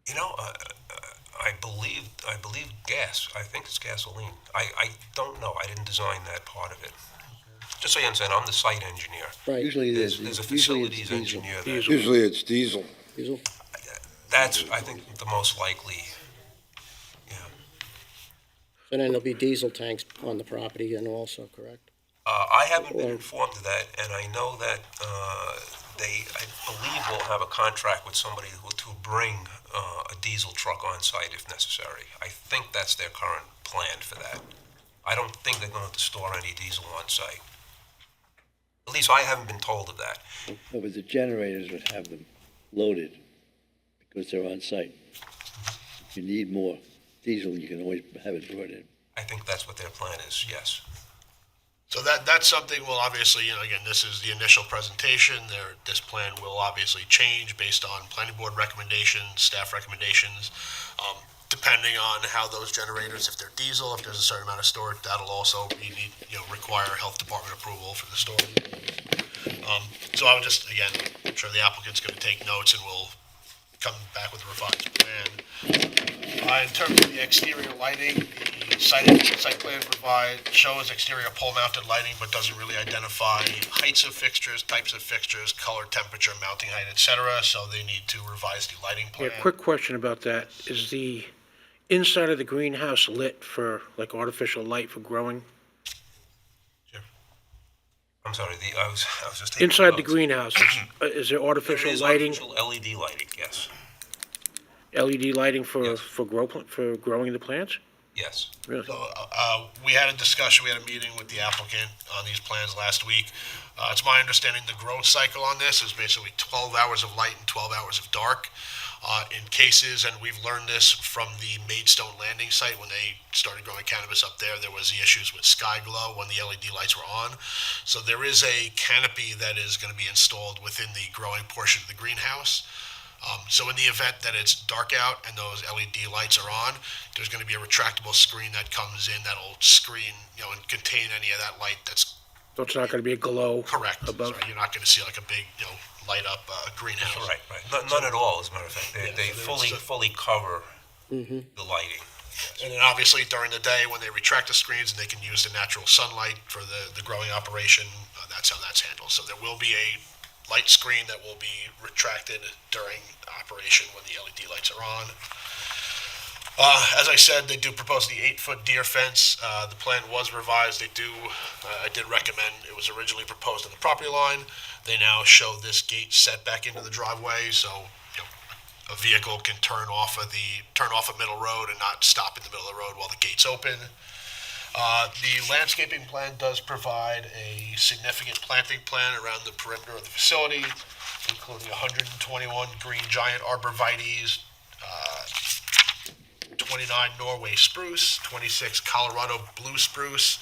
You know, I believe gas. I think it's gasoline. I don't know. I didn't design that part of it. Just so you understand, I'm the site engineer. Right. Usually There's a usually it's facilities diesel. engineer that, Usually it's diesel. Diesel? that's, I think, the most likely. Yeah. So then there'll be diesel tanks on the property and also, correct? I haven't been informed of that, and I know that I believe will have a contract with somebody to bring a diesel truck on site if necessary. I think that's their current plan for that. I don't think they're going to store any diesel on site. At least I haven't been told of that. No, but the generators would have them loaded because they're on site. If you need more diesel, you can always have it brought in. I think that's what their plan is, yes. So that's something we'll obviously, again, this is the initial presentation. This plan will obviously change based on planning board recommendations, staff recommendations, depending on how those generators, if they're diesel, if there's a certain amount of storage, that'll also require health department approval for the storage. So I would just, again, I'm sure the applicant's going to take notes and we'll come back with a revised plan. In terms of the exterior lighting, the site plan shows exterior pole-mounted lighting, but doesn't really identify heights of fixtures, types of fixtures, color, temperature, mounting height, etc. So they need to revise the lighting plan. Yeah, quick question about that. Is the inside of the greenhouse lit for, like, artificial light for growing? I'm sorry, I was just taking Inside the notes. greenhouse, is there artificial There is lighting? artificial LED lighting, yes. LED lighting for Yes. for growing the plants? Yes. Really? So, we had a discussion, we had a meeting with the applicant on these plans last week. It's my understanding the growth cycle on this is basically 12 hours of light and 12 hours of dark. In cases, and we've learned this from the Maidstone Landing site, when they started growing cannabis up there was the issues with sky glow when the LED lights were on. So there is a canopy that is going to be installed within the growing portion of the greenhouse. So in the event that it's dark out and those LED lights are on, there's going to be a retractable screen that comes in that'll screen, and contain any of that light that's So it's not going to be a glow? correct. Above. So you're not going to see like a big, light up greenhouse. Right. None at all, as a matter of fact. They so fully cover Mm-hmm. the lighting. And then obviously during the day, when they retract the screens and they can use the natural sunlight for the growing operation, that's how that's handled. So there will be a light screen that will be retracted during operation when the LED lights are on. As I said, they do propose the 8-foot deer fence. The plan was revised. I did recommend, it was originally proposed on the property line. They now show this gate set back into the driveway, so a vehicle can turn off a middle road and not stop in the middle of the road while the gate's open. The landscaping plan does provide a significant planting plan around the perimeter of the facility, including 121 green giant arborvitaes, 29 Norway spruce, 26 Colorado blue spruce,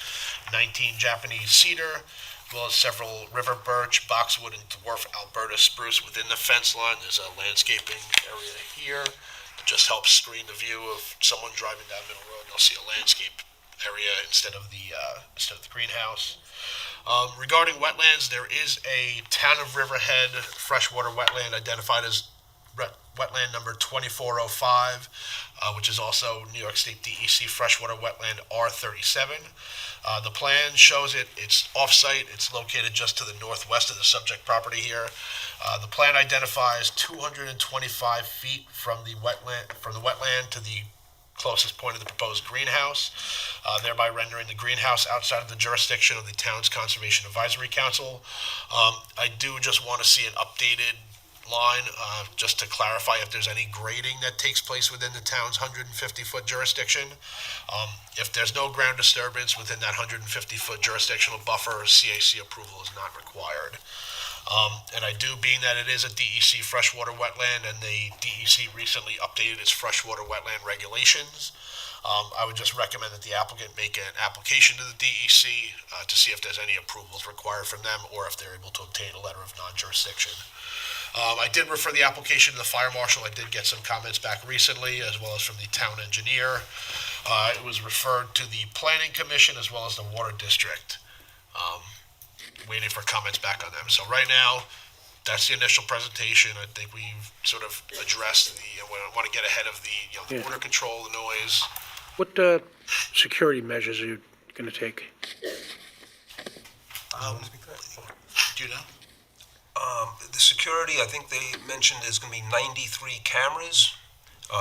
19 Japanese cedar, as well as several river birch, boxwood, and dwarf Alberta spruce within the fence line. There's a landscaping area here that just helps screen the view of someone driving down Middle Road. They'll see a landscape area instead of the greenhouse. Regarding wetlands, there is a Town of Riverhead freshwater wetland identified as wetland number 2405, which is also New York State DEC freshwater wetland R37. The plan shows it's off-site. It's located just to the northwest of the subject property here. The plan identifies 225 feet from the wetland to the closest point of the proposed greenhouse, thereby rendering the greenhouse outside of the jurisdiction of the town's Conservation Advisory Council. I do just want to see an updated line, just to clarify if there's any grading that takes place within the town's 150-foot jurisdiction. If there's no ground disturbance within that 150-foot jurisdictional buffer, CAC approval is not required. And I do, being that it is a DEC freshwater wetland and the DEC recently updated its freshwater wetland regulations, I would just recommend that the applicant make an application to the DEC to see if there's any approvals required from them or if they're able to obtain a letter of non-jurisdiction. I did refer the application to the fire marshal. I did get some comments back recently, as well as from the town engineer. It was referred to the planning commission as well as the water district. waiting for comments back on them. So right now, that's the initial presentation. I think we've sort of addressed I want to get ahead of the Yeah. odor control, the noise. What security measures are you going to take? Do you know? The security, I think they mentioned there's going to be 93 cameras.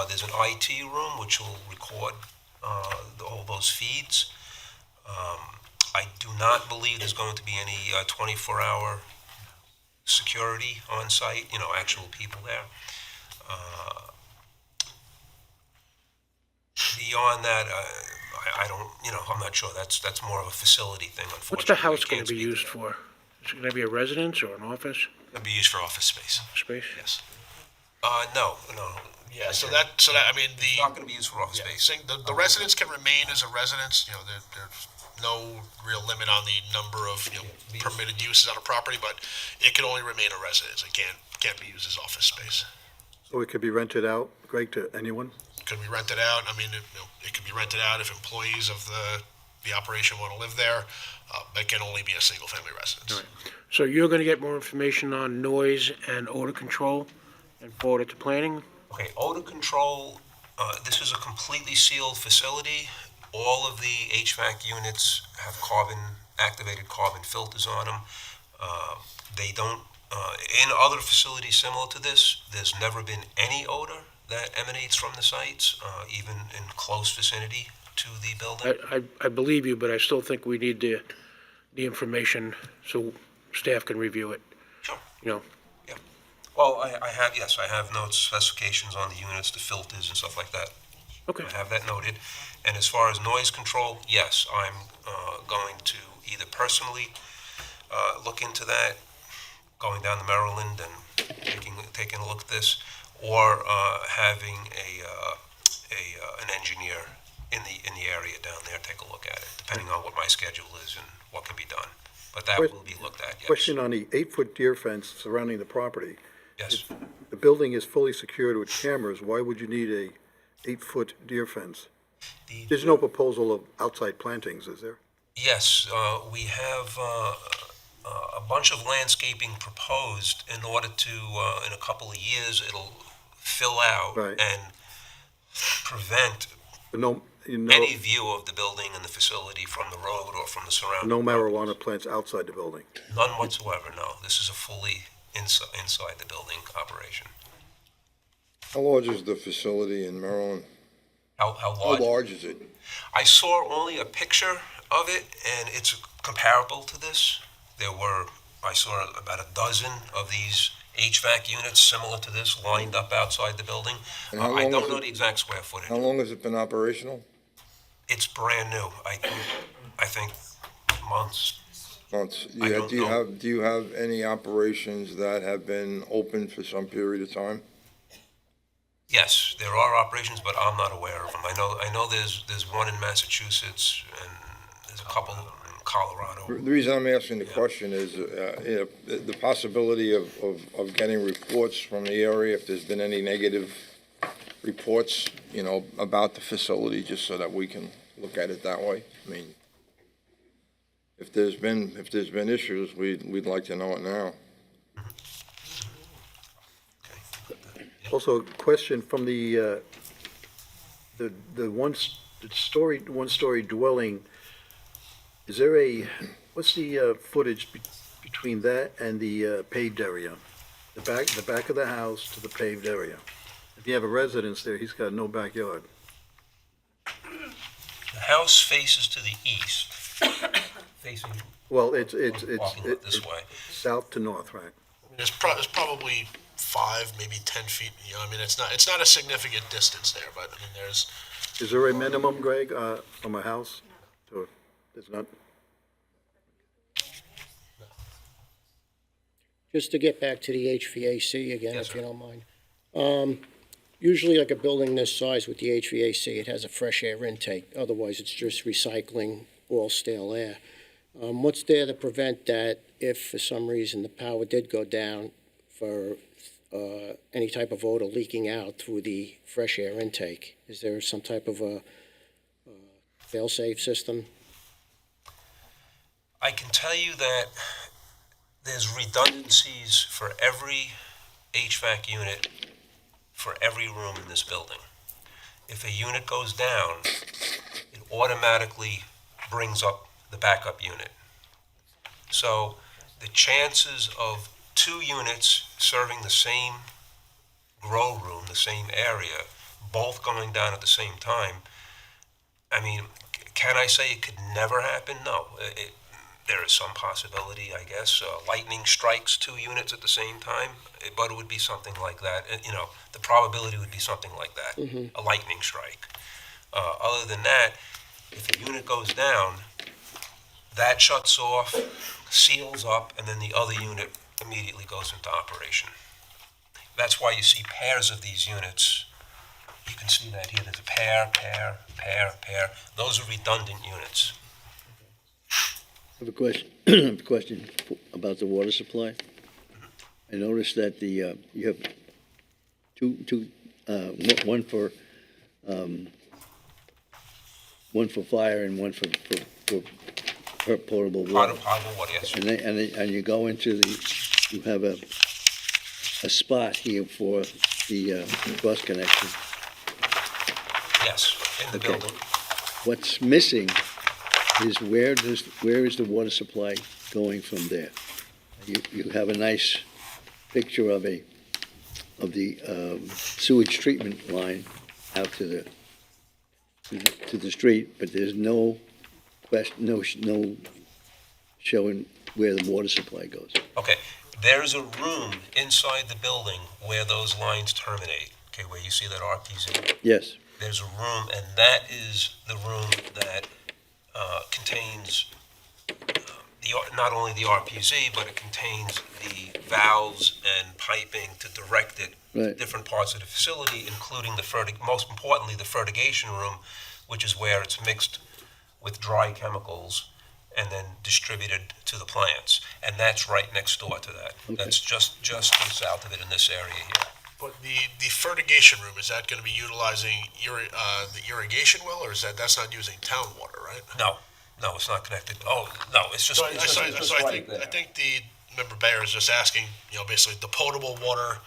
There's an IT room which will record all those feeds. I do not believe there's going to be any 24-hour security on site, actual people there. Beyond that, I don't, I'm not sure. That's more of a facility thing, unfortunately. What's the house I going can't to be speak used for? Is it going to be a residence or an office It'll be used for office space. space? Yes. No. Yeah, so that, I mean, It's not going to be used for office space. the residents can remain as a residence, there's no real limit on the number of, permitted uses on a property, but it can only remain a residence. It can't be used as office space. So it could be rented out, Greg, to anyone? Could be rented out. I mean, it could be rented out if employees of the operation want to live there. It can only be a single-family residence. All right. So you're going to get more information on noise and odor control and forward it to planning? Okay, odor control, this is a completely sealed facility. All of the HVAC units have activated carbon filters on them. They don't, in other facilities similar to this, there's never been any odor that emanates from the sites, even in close vicinity to the building. I believe you, but I still think we need the information so staff can review it. Sure. You know, Well, I have notes, specifications on the units, the filters and stuff like that. okay. I have that noted. And as far as noise control, yes, I'm going to either personally look into that, going down to Maryland and taking a look at this, or having an engineer in the area down there take a look at it, depending on what my schedule is and what can be done. But that will be looked at, yes. Question on the 8-foot deer fence surrounding the property. Yes. The building is fully secured with cameras. Why would you need a 8-foot deer fence? There's no proposal of outside plantings, is there? Yes, we have a bunch of landscaping proposed in order to, in a couple of years, it'll fill out Right. and prevent any view of the building and the facility from the road or from the surrounding. No marijuana plants outside the building? None whatsoever, no. This is a fully inside the building operation. How large is the facility in Maryland? How How large is it? I saw only a picture of it, and it's comparable to this. I saw about a dozen of these HVAC units similar to this lined up outside the building. And how I long don't has know it- the exact square footage. How long has it been operational? It's brand new. I think months. Months. I don't know. Do you have any operations that have been open for some period of time? Yes, there are operations, but I'm not aware of them. I know there's one in Massachusetts, and there's a couple in Colorado. The reason I'm asking the question is, the possibility of getting reports from the area, if there's been any negative reports, about the facility, just so that we can look at it that way. I mean, if there's been issues, we'd like to know it now. Also, a question from the one-story dwelling. Is there what's the footage between that and the paved area? The back of the house to the paved area? If you have a residence there, he's got no backyard. The house faces to the east, facing Well, it's this way. south to north, right? It's probably 5, maybe 10 feet, I mean, it's not a significant distance there, but I mean, there's. Is there a minimum, Greg, from a house? There's not? Just to get back to the HVAC again, if you don't mind. Usually like a building this size with the HVAC, it has a fresh air intake. Otherwise, it's just recycling all stale air. What's there to prevent that if for some reason the power did go down for any type of odor leaking out through the fresh air intake? Is there some type of a fail-safe system? I can tell you that there's redundancies for every HVAC unit for every room in this building. If a unit goes down, it automatically brings up the backup unit. So the chances of two units serving the same grow room, the same area, both going down at the same time, I mean, can I say it could never happen? No. There is some possibility, I guess. Lightning strikes two units at the same time, but it would be something like that. The probability would be something like that, a lightning strike. Other than that, if a unit goes down, that shuts off, seals up, and then the other unit immediately goes into operation. That's why you see pairs of these units. You can see that here. There's a pair. Those are redundant units. I have a question about the water supply. I noticed that you have one for fire and one for potable water. Potable water, yes. And you go into you have a spot here for the cross connection. Yes, in the building. What's missing is where is the water supply going from there? You have a nice picture of the sewage treatment line out to the street, but there's no showing where the water supply goes. Okay, there's a room inside the building where those lines terminate. Okay, where you see that RPZ. Yes. There's a room, and that is the room that contains not only the RPZ, but it contains the valves and piping to direct it to different parts of the facility, including most importantly, the fertigation room, which is where it's mixed with dry chemicals and then distributed to the plants. And that's right next door to that. Okay. That's just to the south of it in this area here. But the fertigation room, is that going to be utilizing the irrigation well, or that's not using town water, right? No, it's not connected. Oh, no, it's just. I think the member Bayer is just asking, basically the potable water.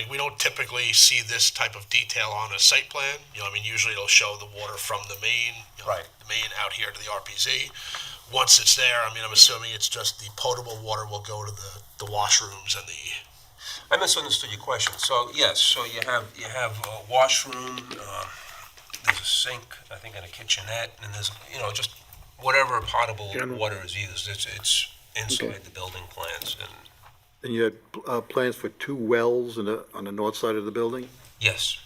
We don't typically see this type of detail on a site plan. Usually it'll show the water from the main, the main out here to the RPZ. Once it's there, I'm assuming it's just the potable water will go to the washrooms and the. I misunderstood your question. So yes, so you have a washroom. There's a sink, I think, and a kitchenette, and there's just whatever potable water is used. It's inside the building plans. And you had plans for two wells on the north side of the building? Yes.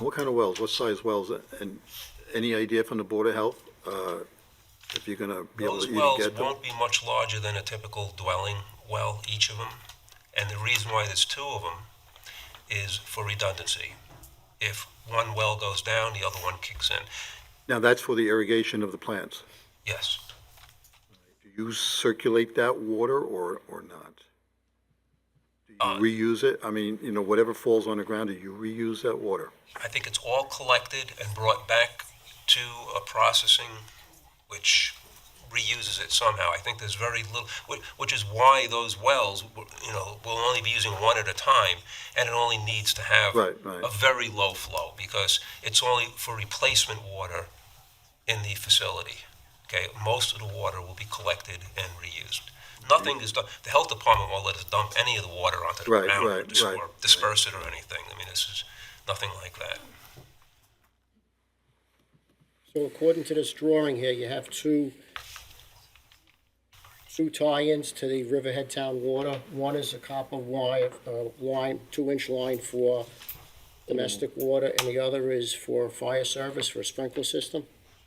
What kind of wells? What size wells? And any idea from the Board of Health if you're going to be able to even get them? Those wells won't be much larger than a typical dwelling well, each of them. And the reason why there's two of them is for redundancy. If one well goes down, the other one kicks in. Now, that's for the irrigation of the plants? Yes. Do you circulate that water or not? Do you reuse it? Whatever falls on the ground, do you reuse that water? I think it's all collected and brought back to a processing which reuses it somehow. I think there's very little, which is why those wells, will only be using one at a time, and it only needs to have a very low flow because it's only for replacement water in the facility. Okay, most of the water will be collected and reused. Nothing is done. The health department won't let us dump any of the water onto the ground or disperse it or anything. This is nothing like that. So according to this drawing here, you have two tie-ins to the Riverhead Town Water. One is a copper line, 2-inch line for domestic water, and the other is for fire service for a sprinkler system.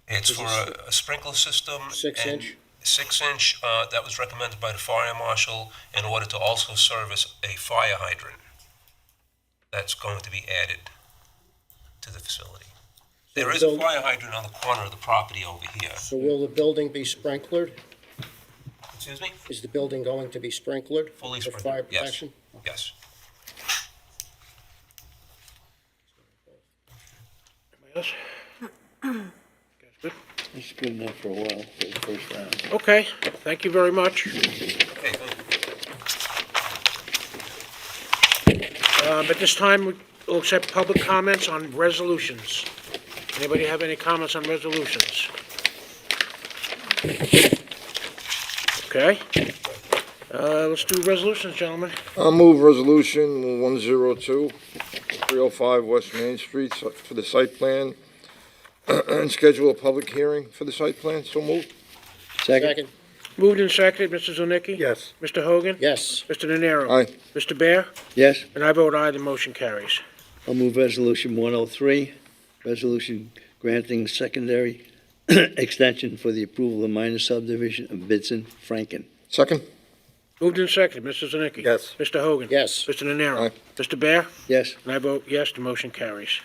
It's for a sprinkler system. 6-inch? 6-inch, that was recommended by the fire marshal in order to also service a fire hydrant that's going to be added to the facility. There is a fire hydrant on the corner of the property over here. So will the building be sprinklered? Excuse me? Is the building going to be sprinklered? Fully for sprinkled, fire protection? Yes. Anybody else? Good? It's good enough for a while, for the first round. Okay, thank you very much. Okay, thank you. At this time, we'll accept public comments on resolutions. Anybody have any comments on resolutions? Okay. Let's do resolutions, gentlemen. I'll move resolution 102, 305 West Main Street for the site plan and schedule a public hearing for the site plan. So moved. Second? Moved and seconded, Mr. Zilnicki? Yes. Mr. Hogan? Yes. Mr. Nenaro? Aye. Mr. Bear? Yes. And I vote aye, the motion carries. I'll move resolution 103, resolution granting secondary extension for the approval of minor subdivision of Bidson Franken. Second. Moved and seconded, Mr. Zilnicki? Yes. Mr. Hogan? Yes. Mr. Nenaro? Aye. Mr. Bear? Yes. And I vote yes, the motion carries.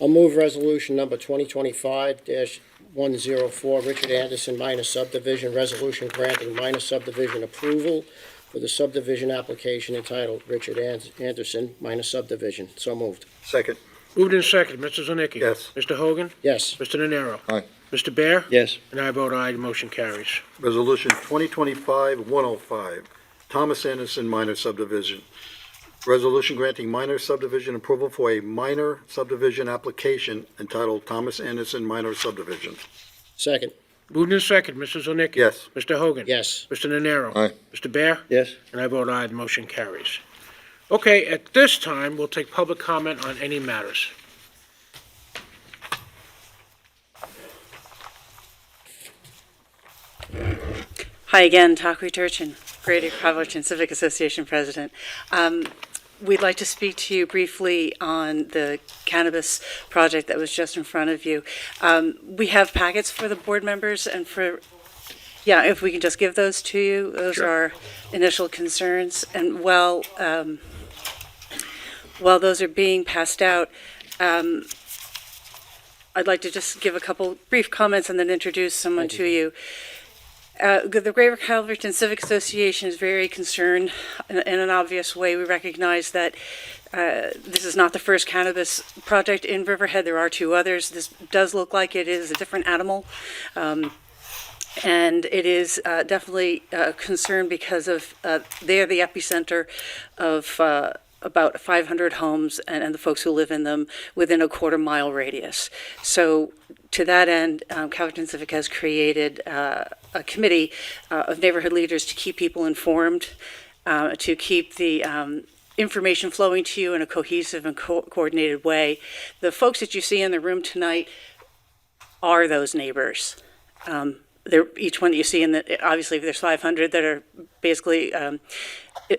I'll move resolution number 2025-104, Richard Anderson minor subdivision, resolution granting minor subdivision approval for the subdivision application entitled Richard Anderson minor subdivision. So moved. Second. Moved and seconded, Mr. Zilnicki? Yes. Mr. Hogan? Yes. Mr. Nenaro? Aye. Mr. Bear? Yes. And I vote aye, the motion carries. Resolution 2025-105, Thomas Anderson minor subdivision. Resolution granting minor subdivision approval for a minor subdivision application entitled Thomas Anderson minor subdivision. Second. Moved and seconded, Mr. Zilnicki? Yes. Mr. Hogan? Yes. Mr. Nenaro? Aye. Mr. Bear? Yes. And I vote aye, the motion carries. Okay, at this time, we'll take public comment on any matters. Hi again, Takwi Turchin, Greater Calverton Civic Association President. We'd like to speak to you briefly on the cannabis project that was just in front of you. We have packets for the board members and yeah, if we can just give those to you, those are our initial concerns. And while those are being passed out, I'd like to just give a couple brief comments and then introduce someone to you. The Greater Calverton Civic Association is very concerned in an obvious way. We recognize that this is not the first cannabis project in Riverhead. There are two others. This does look like it is a different animal. And it is definitely a concern because of they're the epicenter of about 500 homes and the folks who live in them within a quarter-mile radius. So to that end, Calverton Civic has created a committee of neighborhood leaders to keep people informed, to keep the information flowing to you in a cohesive and coordinated way. The folks that you see in the room tonight are those neighbors. Each one that you see obviously there's 500 that are basically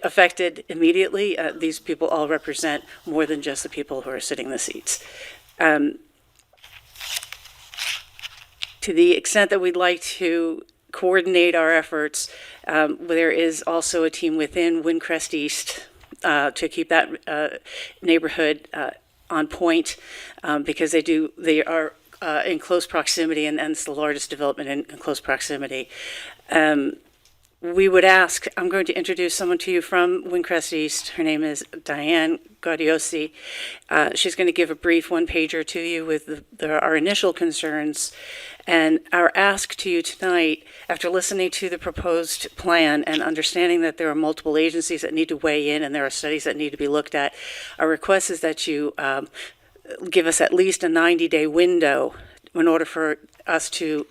affected immediately. These people all represent more than just the people who are sitting in the seats. To the extent that we'd like to coordinate our efforts, there is also a team within Windcrest East to keep that neighborhood on point because they are in close proximity, and it's the largest development in close proximity. We would ask, I'm going to introduce someone to you from Windcrest East. Her name is Diane Gaudiosi. She's going to give a brief one-pager to you with our initial concerns. And our ask to you tonight, after listening to the proposed plan and understanding that there are multiple agencies that need to weigh in and there are studies that need to be looked at, our request is that you give us at least a 90-day window in order for us to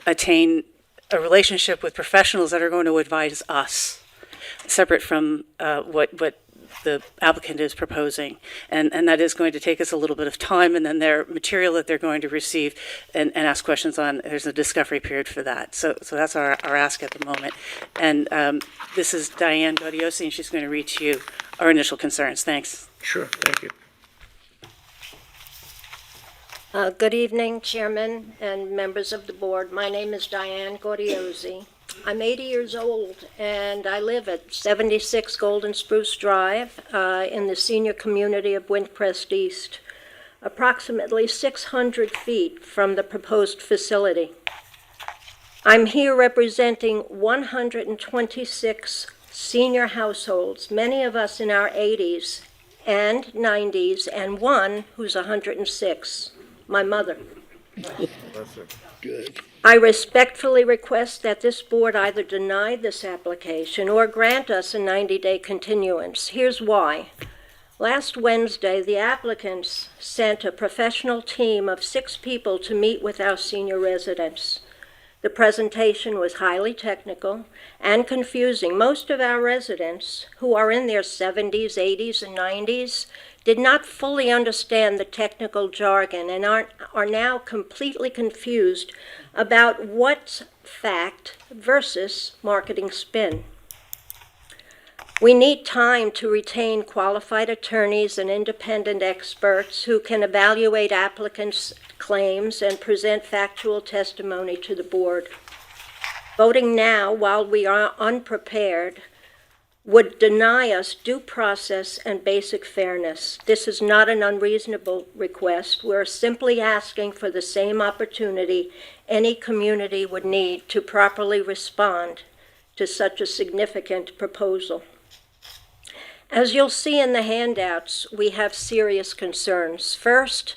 attain a relationship with professionals that are going to advise us, separate from what the applicant is proposing. And that is going to take us a little bit of time, and then their material that they're going to receive and ask questions on, there's a discovery period for that. So that's our ask at the moment. And this is Diane Gaudiosi, and she's going to read to you our initial concerns. Thanks. Sure, thank you. Good evening, Chairman and members of the board. My name is Diane Gaudiosi. I'm 80 years old, and I live at 76 Golden Spruce Drive in the senior community of Windcrest East, approximately 600 feet from the proposed facility. I'm here representing 126 senior households, many of us in our 80s and 90s, and one who's 106. My mother. Good. I respectfully request that this board either deny this application or grant us a 90-day continuance. Here's why. Last Wednesday, the applicants sent a professional team of 6 people to meet with our senior residents. The presentation was highly technical and confusing. Most of our residents, who are in their 70s, 80s, and 90s, did not fully understand the technical jargon and are now completely confused about what's fact versus marketing spin. We need time to retain qualified attorneys and independent experts who can evaluate applicants' claims and present factual testimony to the board. Voting now while we are unprepared would deny us due process and basic fairness. This is not an unreasonable request. We're simply asking for the same opportunity any community would need to properly respond to such a significant proposal. As you'll see in the handouts, we have serious concerns. First,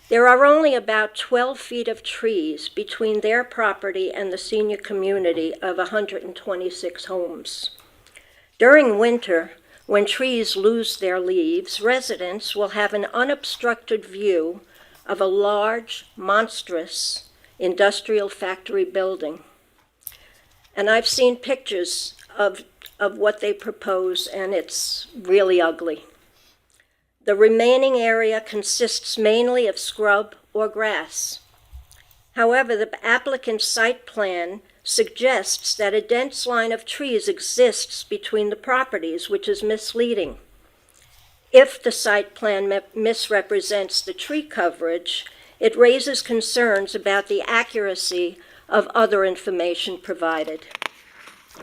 there are only about 12 feet of trees between their property and the senior community of 126 homes. During winter, when trees lose their leaves, residents will have an unobstructed view of a large, monstrous industrial factory building. And I've seen pictures of what they propose, and it's really ugly. The remaining area consists mainly of scrub or grass. However, the applicant's site plan suggests that a dense line of trees exists between the properties, which is misleading. If the site plan misrepresents the tree coverage, it raises concerns about the accuracy of other information provided.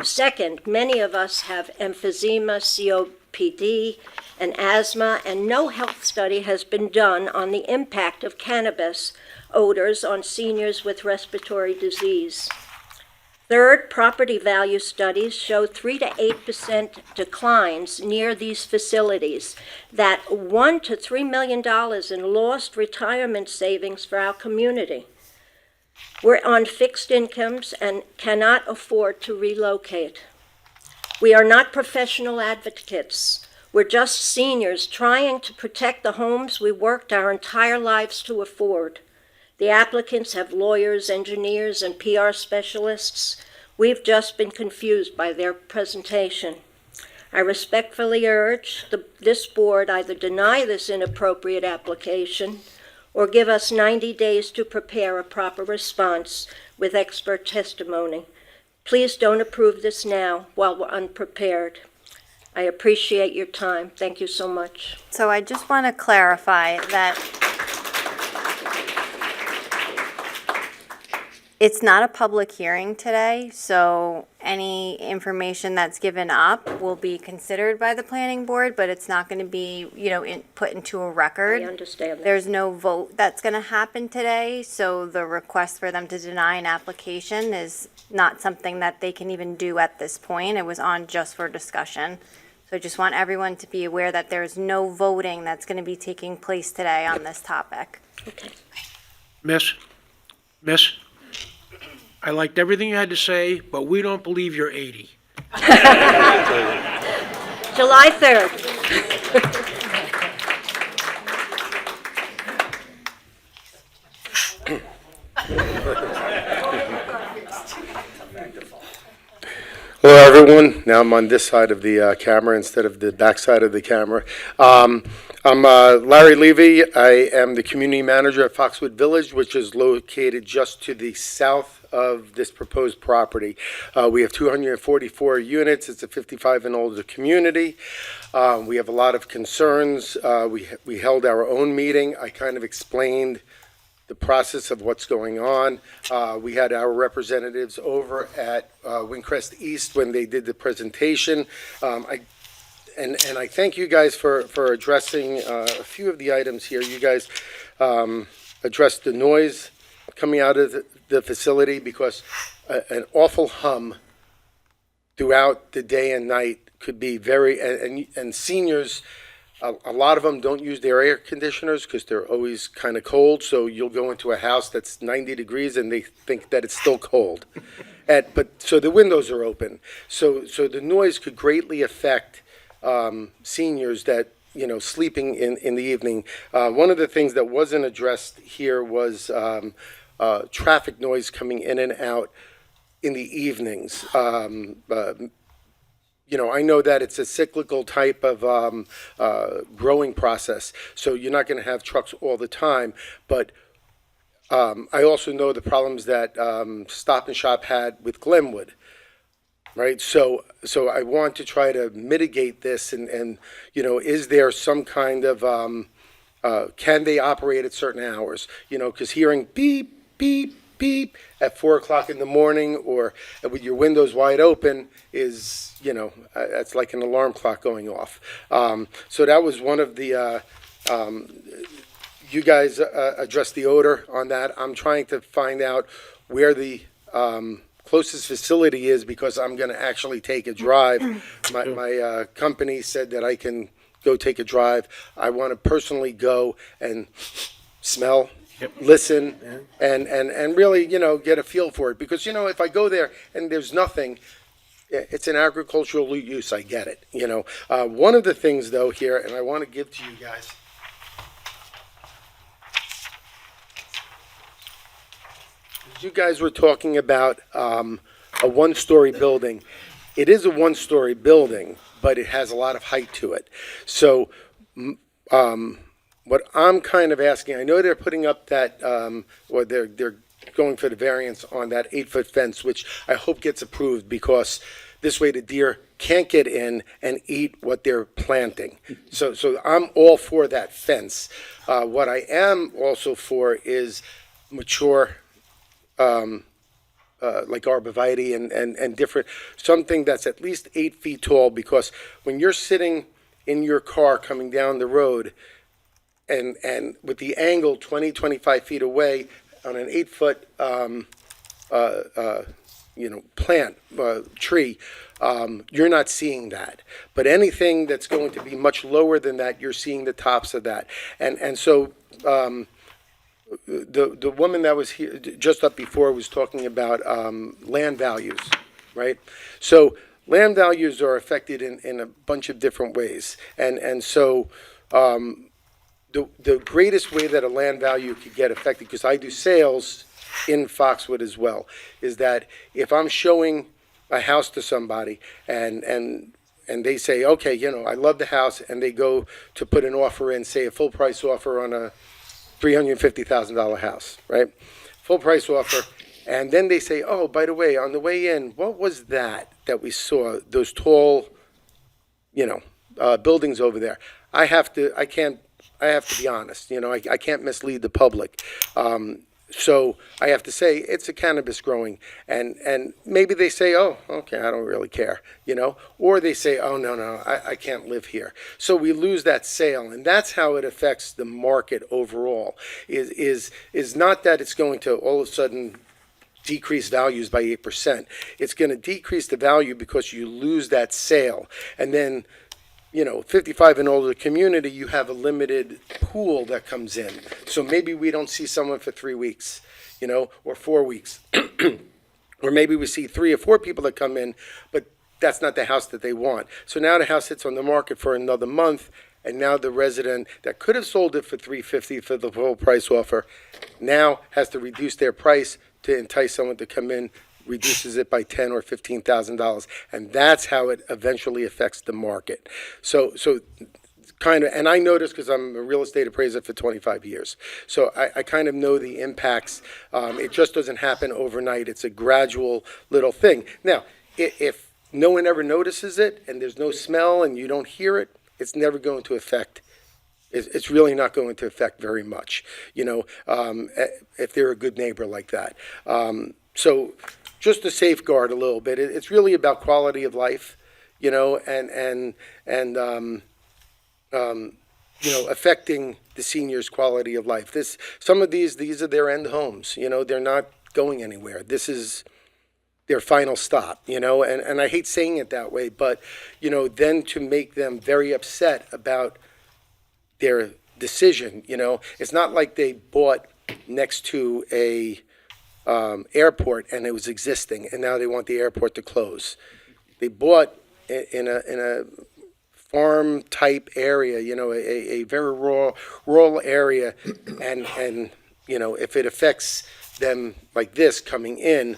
Second, many of us have emphysema, COPD, and asthma, and no health study has been done on the impact of cannabis odors on seniors with respiratory disease. Third, property value studies show 3 to 8% declines near these facilities, that $1 to $3 million in lost retirement savings for our community. We're on fixed incomes and cannot afford to relocate. We are not professional advocates. We're just seniors trying to protect the homes we worked our entire lives to afford. The applicants have lawyers, engineers, and PR specialists. We've just been confused by their presentation. I respectfully urge this board either deny this inappropriate application or give us 90 days to prepare a proper response with expert testimony. Please don't approve this now while we're unprepared. I appreciate your time. Thank you so much. So I just want to clarify that it's not a public hearing today, so any information that's given up will be considered by the planning board, but it's not going to be, put into a record. I understand that. There's no vote that's going to happen today, so the request for them to deny an application is not something that they can even do at this point. It was on just for discussion. So I just want everyone to be aware that there's no voting that's going to be taking place today on this topic. Okay. Miss, I liked everything you had to say, but we don't believe you're 80. July 3rd. Hello, everyone. Now I'm on this side of the camera instead of the back side of the camera. I'm Larry Levy. I am the community manager at Foxwood Village, which is located just to the south of this proposed property. We have 244 units. It's a 55 and older community. We have a lot of concerns. We held our own meeting. I kind of explained the process of what's going on. We had our representatives over at Windcrest East when they did the presentation. I thank you guys for addressing a few of the items here. You guys addressed the noise coming out of the facility, because an awful hum throughout the day and night could be very, and seniors a lot of them don't use their air conditioners because they're always kind of cold. So you'll go into a house that's 90 degrees and they think that it's still cold. So the windows are open. So the noise could greatly affect seniors that, sleeping in the evening. One of the things that wasn't addressed here was traffic noise coming in and out in the evenings. I know that it's a cyclical type of growing process, so you're not going to have trucks all the time. But I also know the problems that Stop and Shop had with Glenwood, right? So I want to try to mitigate this, and is there some kind of can they operate at certain hours? Because hearing beep, beep, beep at 4 o'clock in the morning or with your windows wide open is, that's like an alarm clock going off. So that was one of the, you guys addressed the odor on that. I'm trying to find out where the closest facility is because I'm going to actually take a drive. My company said that I can go take a drive. I want to personally go and smell, listen, and really, get a feel for it. Because, if I go there and there's nothing, it's an agricultural use, I get it, One of the things, though, here, and I want to give to you guys, you guys were talking about a one-story building. It is a one-story building, but it has a lot of height to it. So what I'm kind of asking, I know they're putting up that, or they're going for the variance on that 8-foot fence, which I hope gets approved because this way the deer can't get in and eat what they're planting. So I'm all for that fence. What I am also for is mature, like arborvitae and different, something that's at least 8 feet tall, because when you're sitting in your car coming down the road and with the angle 25 feet away on an 8-foot, plant, tree, you're not seeing that. But anything that's going to be much lower than that, you're seeing the tops of that. And so the woman that was here just up before was talking about land values, right? So land values are affected in a bunch of different ways. And so the greatest way that a land value could get affected, because I do sales in Foxwood as well, is that if I'm showing a house to somebody and they say, okay, I love the house, and they go to put an offer in, say a full price offer on a $350,000 house, right? Full price offer. And then they say, oh, by the way, on the way in, what was that we saw, those tall, buildings over there? I have to be honest, I can't mislead the public. So I have to say it's a cannabis growing, and maybe they say, oh, okay, I don't really care, or they say, oh, no, I can't live here. So we lose that sale, and that's how it affects the market overall, is not that it's going to all of a sudden decrease values by 8%. It's going to decrease the value because you lose that sale. And then 55 and older community, you have a limited pool that comes in. So maybe we don't see someone for 3 weeks, or 4 weeks. Or maybe we see 3 or 4 people that come in, but that's not the house that they want. So now the house sits on the market for another month, and now the resident that could have sold it for $350 for the full price offer now has to reduce their price to entice someone to come in, reduces it by $10,000 or $15,000, and that's how it eventually affects the market. So kind of, and I know this because I'm a real estate appraiser for 25 years. So I kind of know the impacts. It just doesn't happen overnight. It's a gradual little thing. Now, if no one ever notices it and there's no smell and you don't hear it, it's never going to affect. It's really not going to affect very much, if they're a good neighbor like that. So just to safeguard a little bit, it's really about quality of life, and affecting the seniors' quality of life. Some of these are their end homes, they're not going anywhere. This is their final stop, and I hate saying it that way, but, then to make them very upset about their decision, you know? It's not like they bought next to a airport and it was existing, and now they want the airport to close. They bought in a farm type area, you know, a very rural area, and you know, if it affects them like this coming in,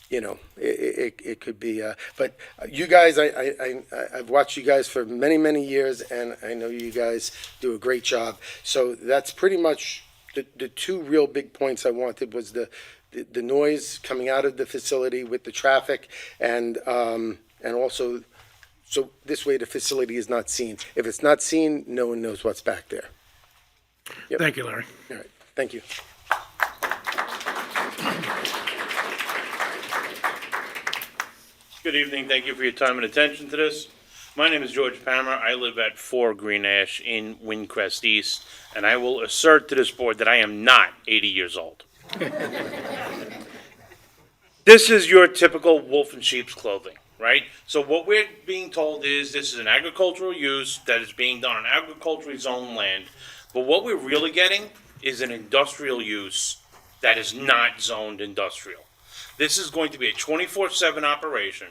you know, it could be. But you guys, I've watched you guys for many years, and I know you guys do a great job. So that's pretty much the two real big points I wanted was the noise coming out of the facility with the traffic, and also, so this way the facility is not seen. If it's not seen, no one knows what's back there. Yep. Thank you, Larry. All right, thank you. Good evening. Thank you for your time and attention to this. My name is George Palmer. I live at 4 Green Ash in Windcrest East, and I will assert to this board that I am not 80 years old. This is your typical wolf in sheep's clothing, right? So what we're being told is this is an agricultural use that is being done on agriculturally zoned land, but what we're really getting is an industrial use that is not zoned industrial. This is going to be a 24/7 operation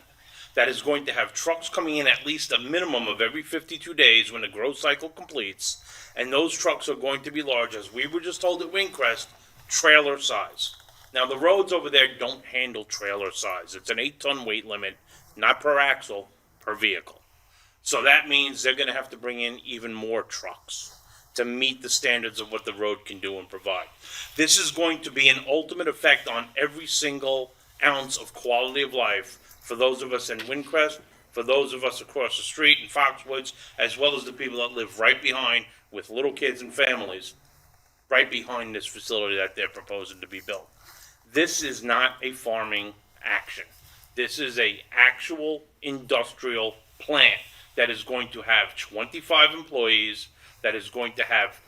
that is going to have trucks coming in at least a minimum of every 52 days when the growth cycle completes, and those trucks are going to be large, as we were just told at Windcrest, trailer size. Now, the roads over there don't handle trailer size. It's an 8-ton weight limit, not per axle, per vehicle. So that means they're going to have to bring in even more trucks to meet the standards of what the road can do and provide. This is going to be an ultimate effect on every single ounce of quality of life for those of us in Windcrest, for those of us across the street in Foxwoods, as well as the people that live right behind with little kids and families, right behind this facility that they're proposing to be built. This is not a farming action. This is a actual industrial plant that is going to have 25 employees, that is going to have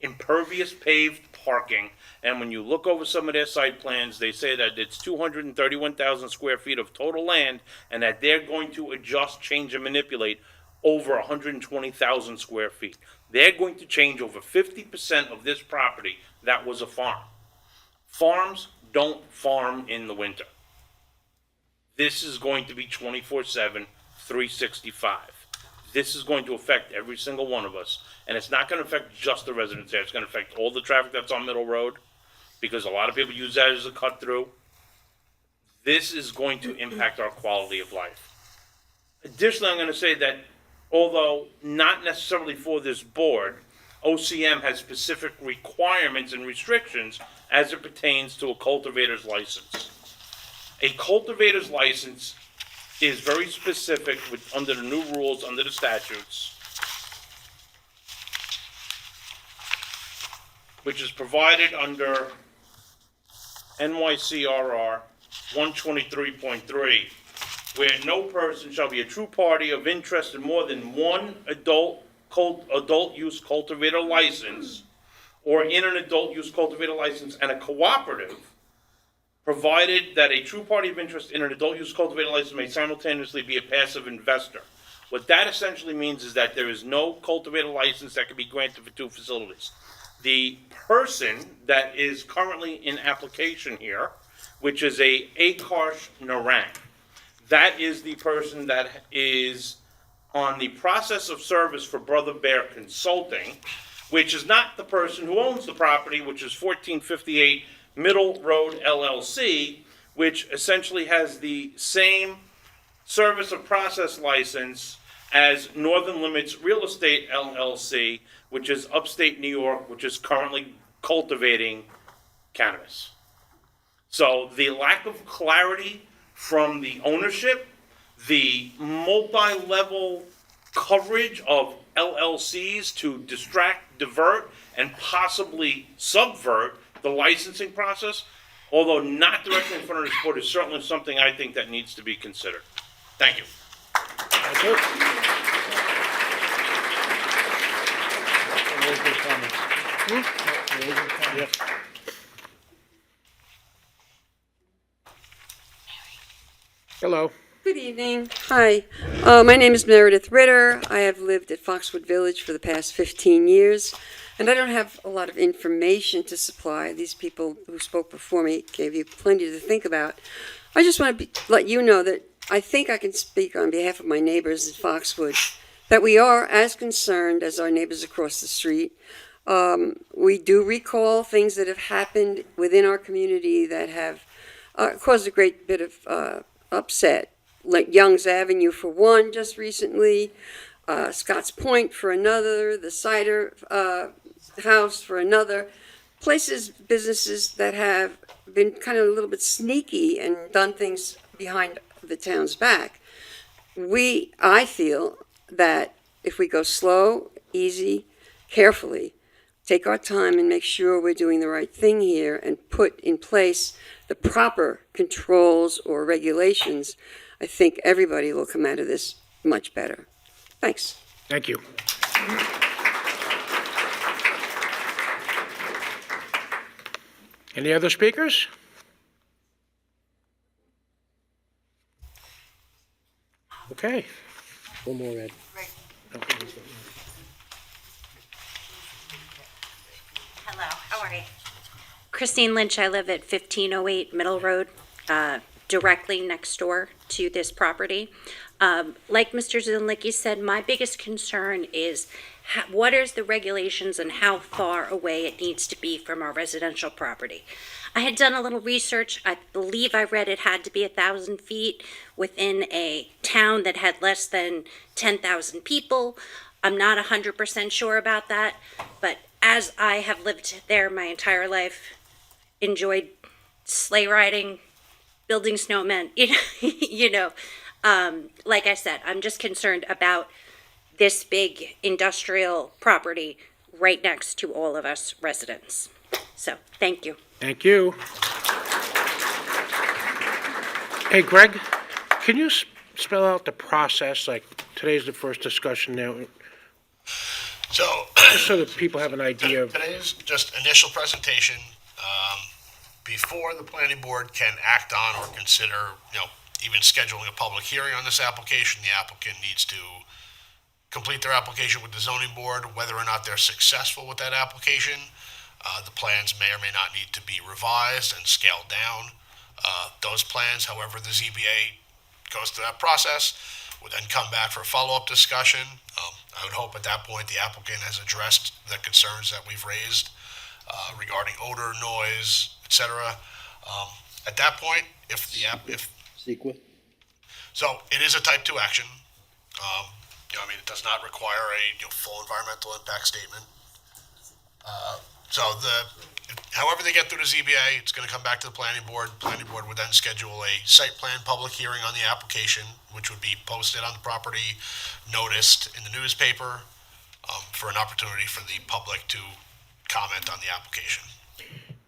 impervious paved parking, and when you look over some of their site plans, they say that it's 231,000 square feet of total land, and that they're going to adjust, change, and manipulate over 120,000 square feet. They're going to change over 50% of this property that was a farm. Farms don't farm in the winter. This is going to be 24/7, 365. This is going to affect every single one of us, and it's not going to affect just the residents there. It's going to affect all the traffic that's on Middle Road, because a lot of people use that as a cut through. This is going to impact our quality of life. Additionally, I'm going to say that although not necessarily for this board, OCM has specific requirements and restrictions as it pertains to a cultivator's license. A cultivator's license is very specific under the new rules, under the statutes, which is provided under NYCRR 123.3, where no person shall be a true party of interest in more than one adult use cultivator license, or in an adult use cultivator license and a cooperative, provided that a true party of interest in an adult use cultivator license may simultaneously be a passive investor. What that essentially means is that there is no cultivator license that can be granted for two facilities. The person that is currently in application here, which is a Akarsh Narang, that is the person that is on the process of service for Brother Bear Consulting, which is not the person who owns the property, which is 1458 Middle Road LLC, which essentially has the same service of process license as Northern Limits Real Estate LLC, which is upstate New York, which is currently cultivating cannabis. So the lack of clarity from the ownership, the multi-level coverage of LLCs to distract, divert, and possibly subvert the licensing process, although not directly in front of this board, is certainly something I think that needs to be considered. Thank you. Thank you. Yes. Hello. Good evening. Hi. My name is Meredith Ritter. I have lived at Foxwood Village for the past 15 years, and I don't have a lot of information to supply. These people who spoke before me gave you plenty to think about. I just want to let you know that I think I can speak on behalf of my neighbors in Foxwood, that we are as concerned as our neighbors across the street. We do recall things that have happened within our community that have caused a great bit of upset, like Young's Avenue for one just recently, Scotts Point for another, the Cider House for another. Places, businesses that have been kind of a little bit sneaky and done things behind the town's back. I feel that if we go slow, easy, carefully, take our time and make sure we're doing the right thing here and put in place the proper controls or regulations, I think everybody will come out of this much better. Thanks. Thank you. Any other speakers? Okay. One more, Ed. Hello, how are you? Christine Lynch, I live at 1508 Middle Road, directly next door to this property. Like Mr. Zinlicki said, my biggest concern is what is the regulations and how far away it needs to be from our residential property. I had done a little research. I believe I read it had to be 1,000 feet within a town that had less than 10,000 people. I'm not 100% sure about that, but as I have lived there my entire life, enjoyed sleigh riding, building snowmen, like I said, I'm just concerned about this big industrial property right next to all of us residents. So, thank you. Thank you. Hey, Greg, can you spell out the process? Like, today's the first discussion now. So, Just so that people have an idea of. today's just initial presentation. Before the planning board can act on or consider, even scheduling a public hearing on this application, the applicant needs to complete their application with the zoning board. Whether or not they're successful with that application, the plans may or may not need to be revised and scaled down. Those plans, however, the ZBA goes through that process, would then come back for a follow-up discussion. I would hope at that point the applicant has addressed the concerns that we've raised regarding odor, noise, etc. At that point, if CEQA? so it is a type 2 action. It does not require a full environmental impact statement. However they get through the ZBA, it's going to come back to the planning board. Planning board would then schedule a site plan public hearing on the application, which would be posted on the property, noticed in the newspaper, for an opportunity for the public to comment on the application.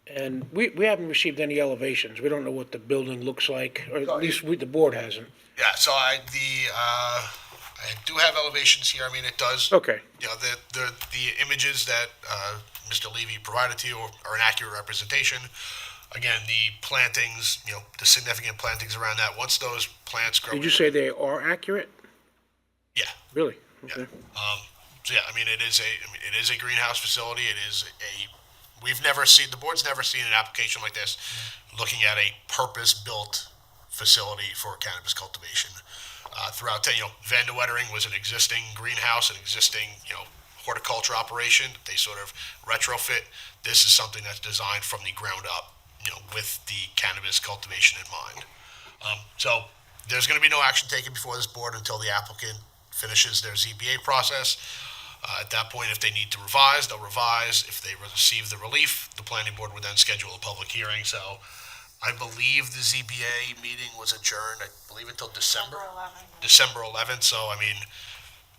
And we haven't received any elevations. We don't know what the building looks like, or at least the board hasn't. Yeah, so I do have elevations here. It does. Okay. The images that Mr. Levy provided to you are an accurate representation. Again, the plantings, the significant plantings around that. Once those plants grow. Did you say they are accurate? Yeah. Really? Okay. It is a greenhouse facility. The board's never seen an application like this, looking at a purpose-built facility for cannabis cultivation. Throughout, Van de Wettering was an existing greenhouse, an existing, horticulture operation. They sort of retrofit. This is something that's designed from the ground up, with the cannabis cultivation in mind. So there's going to be no action taken before this board until the applicant finishes their ZBA process. At that point, if they need to revise, they'll revise. If they receive the relief, the planning board would then schedule a public hearing. So I believe the ZBA meeting was adjourned, until December 11th. So,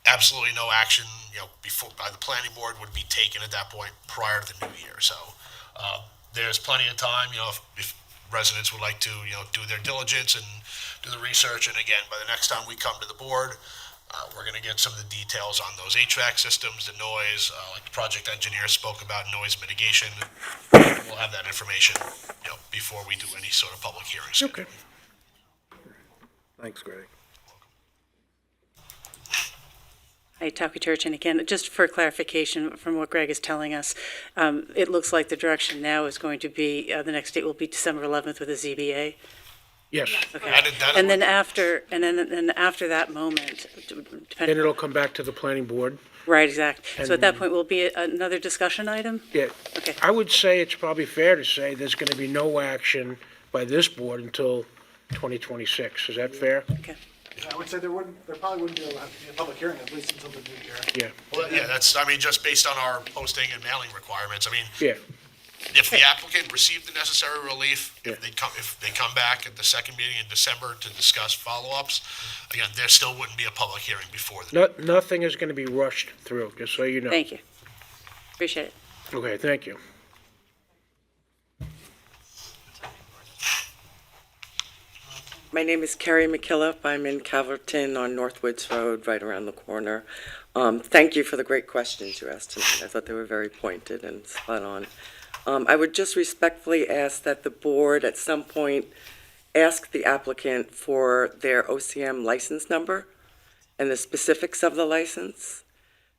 absolutely no action, before by the planning board would be taken at that point prior to the new year. So there's plenty of time, if residents would like to, do their diligence and do the research. And again, by the next time we come to the board, we're going to get some of the details on those HVAC systems, the noise, like the project engineer spoke about noise mitigation. We'll have that information, before we do any sort of public hearings. Okay. Thanks, Greg. Hi, Taki Turchin again. Just for clarification from what Greg is telling us, it looks like the direction now is going to be, the next date will be December 11th with the ZBA. Yes. Okay. And then after that moment, Then it'll come back to the planning board. right, exactly. So at that And- point, will be another discussion item? Yeah. Okay. I would say it's probably fair to say there's going to be no action by this board until 2026. Is that fair? Okay. I would say there probably wouldn't be a public hearing, at least until the new year. Yeah. Well, yeah, that's, I mean, just based on our posting and mailing requirements, I mean, Yeah. if the applicant received the necessary relief, if they come back at the second meeting in December to discuss follow-ups, again, there still wouldn't be a public hearing before the. Nothing is going to be rushed through, just so you know. Thank you. Appreciate it. Okay, thank you. My name is Carrie McKillop. I'm in Calverton on Northwoods Road, right around the corner. Thank you for the great questions you asked tonight. I thought they were very pointed and spot on. I would just respectfully ask that the board at some point ask the applicant for their OCM license number and the specifics of the license,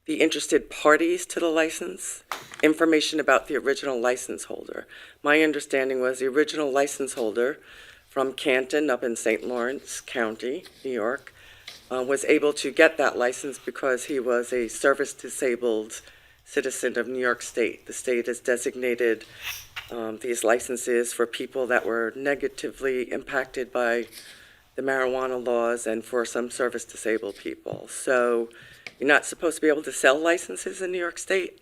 the interested parties to the license, information about the original license holder. My understanding was the original license holder from Canton up in St. Lawrence County, New York, was able to get that license because he was a service-disabled citizen of New York State. The state has designated these licenses for people that were negatively impacted by the marijuana laws and for some service-disabled people. So you're not supposed to be able to sell licenses in New York State,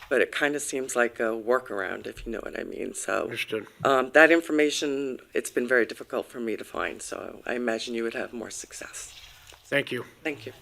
but it kind of seems like a workaround, if you know what I mean. So Understood. that information, it's been very difficult for me to find, so I imagine you would have more success. Thank you. Thank you.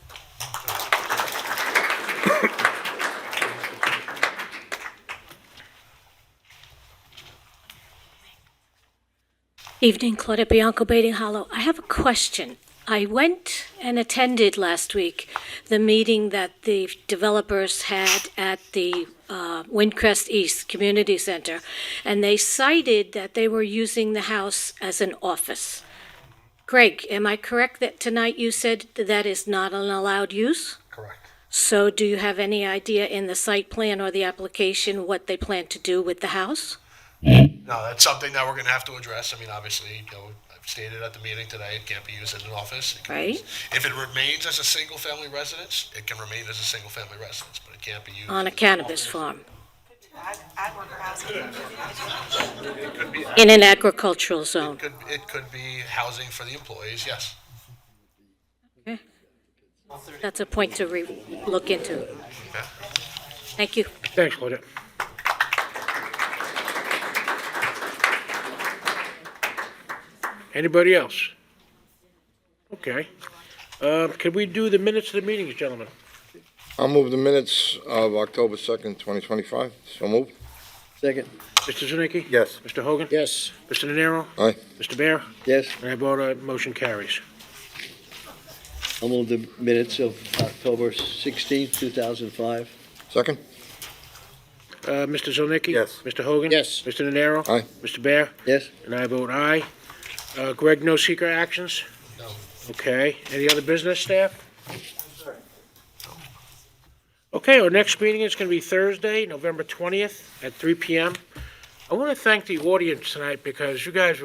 Evening, Claudia Bianco, Baiting Hollow. I have a question. I went and attended last week the meeting that the developers had at the Windcrest East Community Center, and they cited that they were using the house as an office. Greg, am I correct that tonight you said that is not an allowed use? Correct. So do you have any idea in the site plan or the application what they plan to do with the house? No, that's something that we're gonna have to address. I mean, obviously, you know, I've stated at the meeting today, it can't be used as an office. It can be Right. used- If it remains as a single-family residence, it can remain as a single-family residence, but it can't be used. On a cannabis farm, It could be. in an agricultural zone? It could be housing for the employees, yes. That's a point to look into. Thank you. Thanks, Claudia. Anybody else? Okay. Could we do the minutes of the meetings, gentlemen? I'll move the minutes of October 2nd, 2025. So moved. Second. Mr. Zanicki? Yes. Mr. Hogan? Yes. Mr. Nenaro? Aye. Mr. Bear? Yes. And I vote aye, motion carries. I'll move the minutes of October 16th, 2005. Second. Mr. Zanicki? Yes. Mr. Hogan? Yes. Mr. Nenaro? Aye. Mr. Bear? Yes. And I vote aye. Greg, no secret actions? No. Okay. Any other business, staff? Okay, our next meeting is going to be Thursday, November 20th at 3 p.m. I want to thank the audience tonight because you guys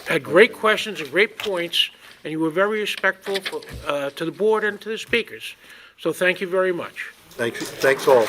had great questions and great points, and you were very respectful to the board and to the speakers. So thank you very much. Thanks all.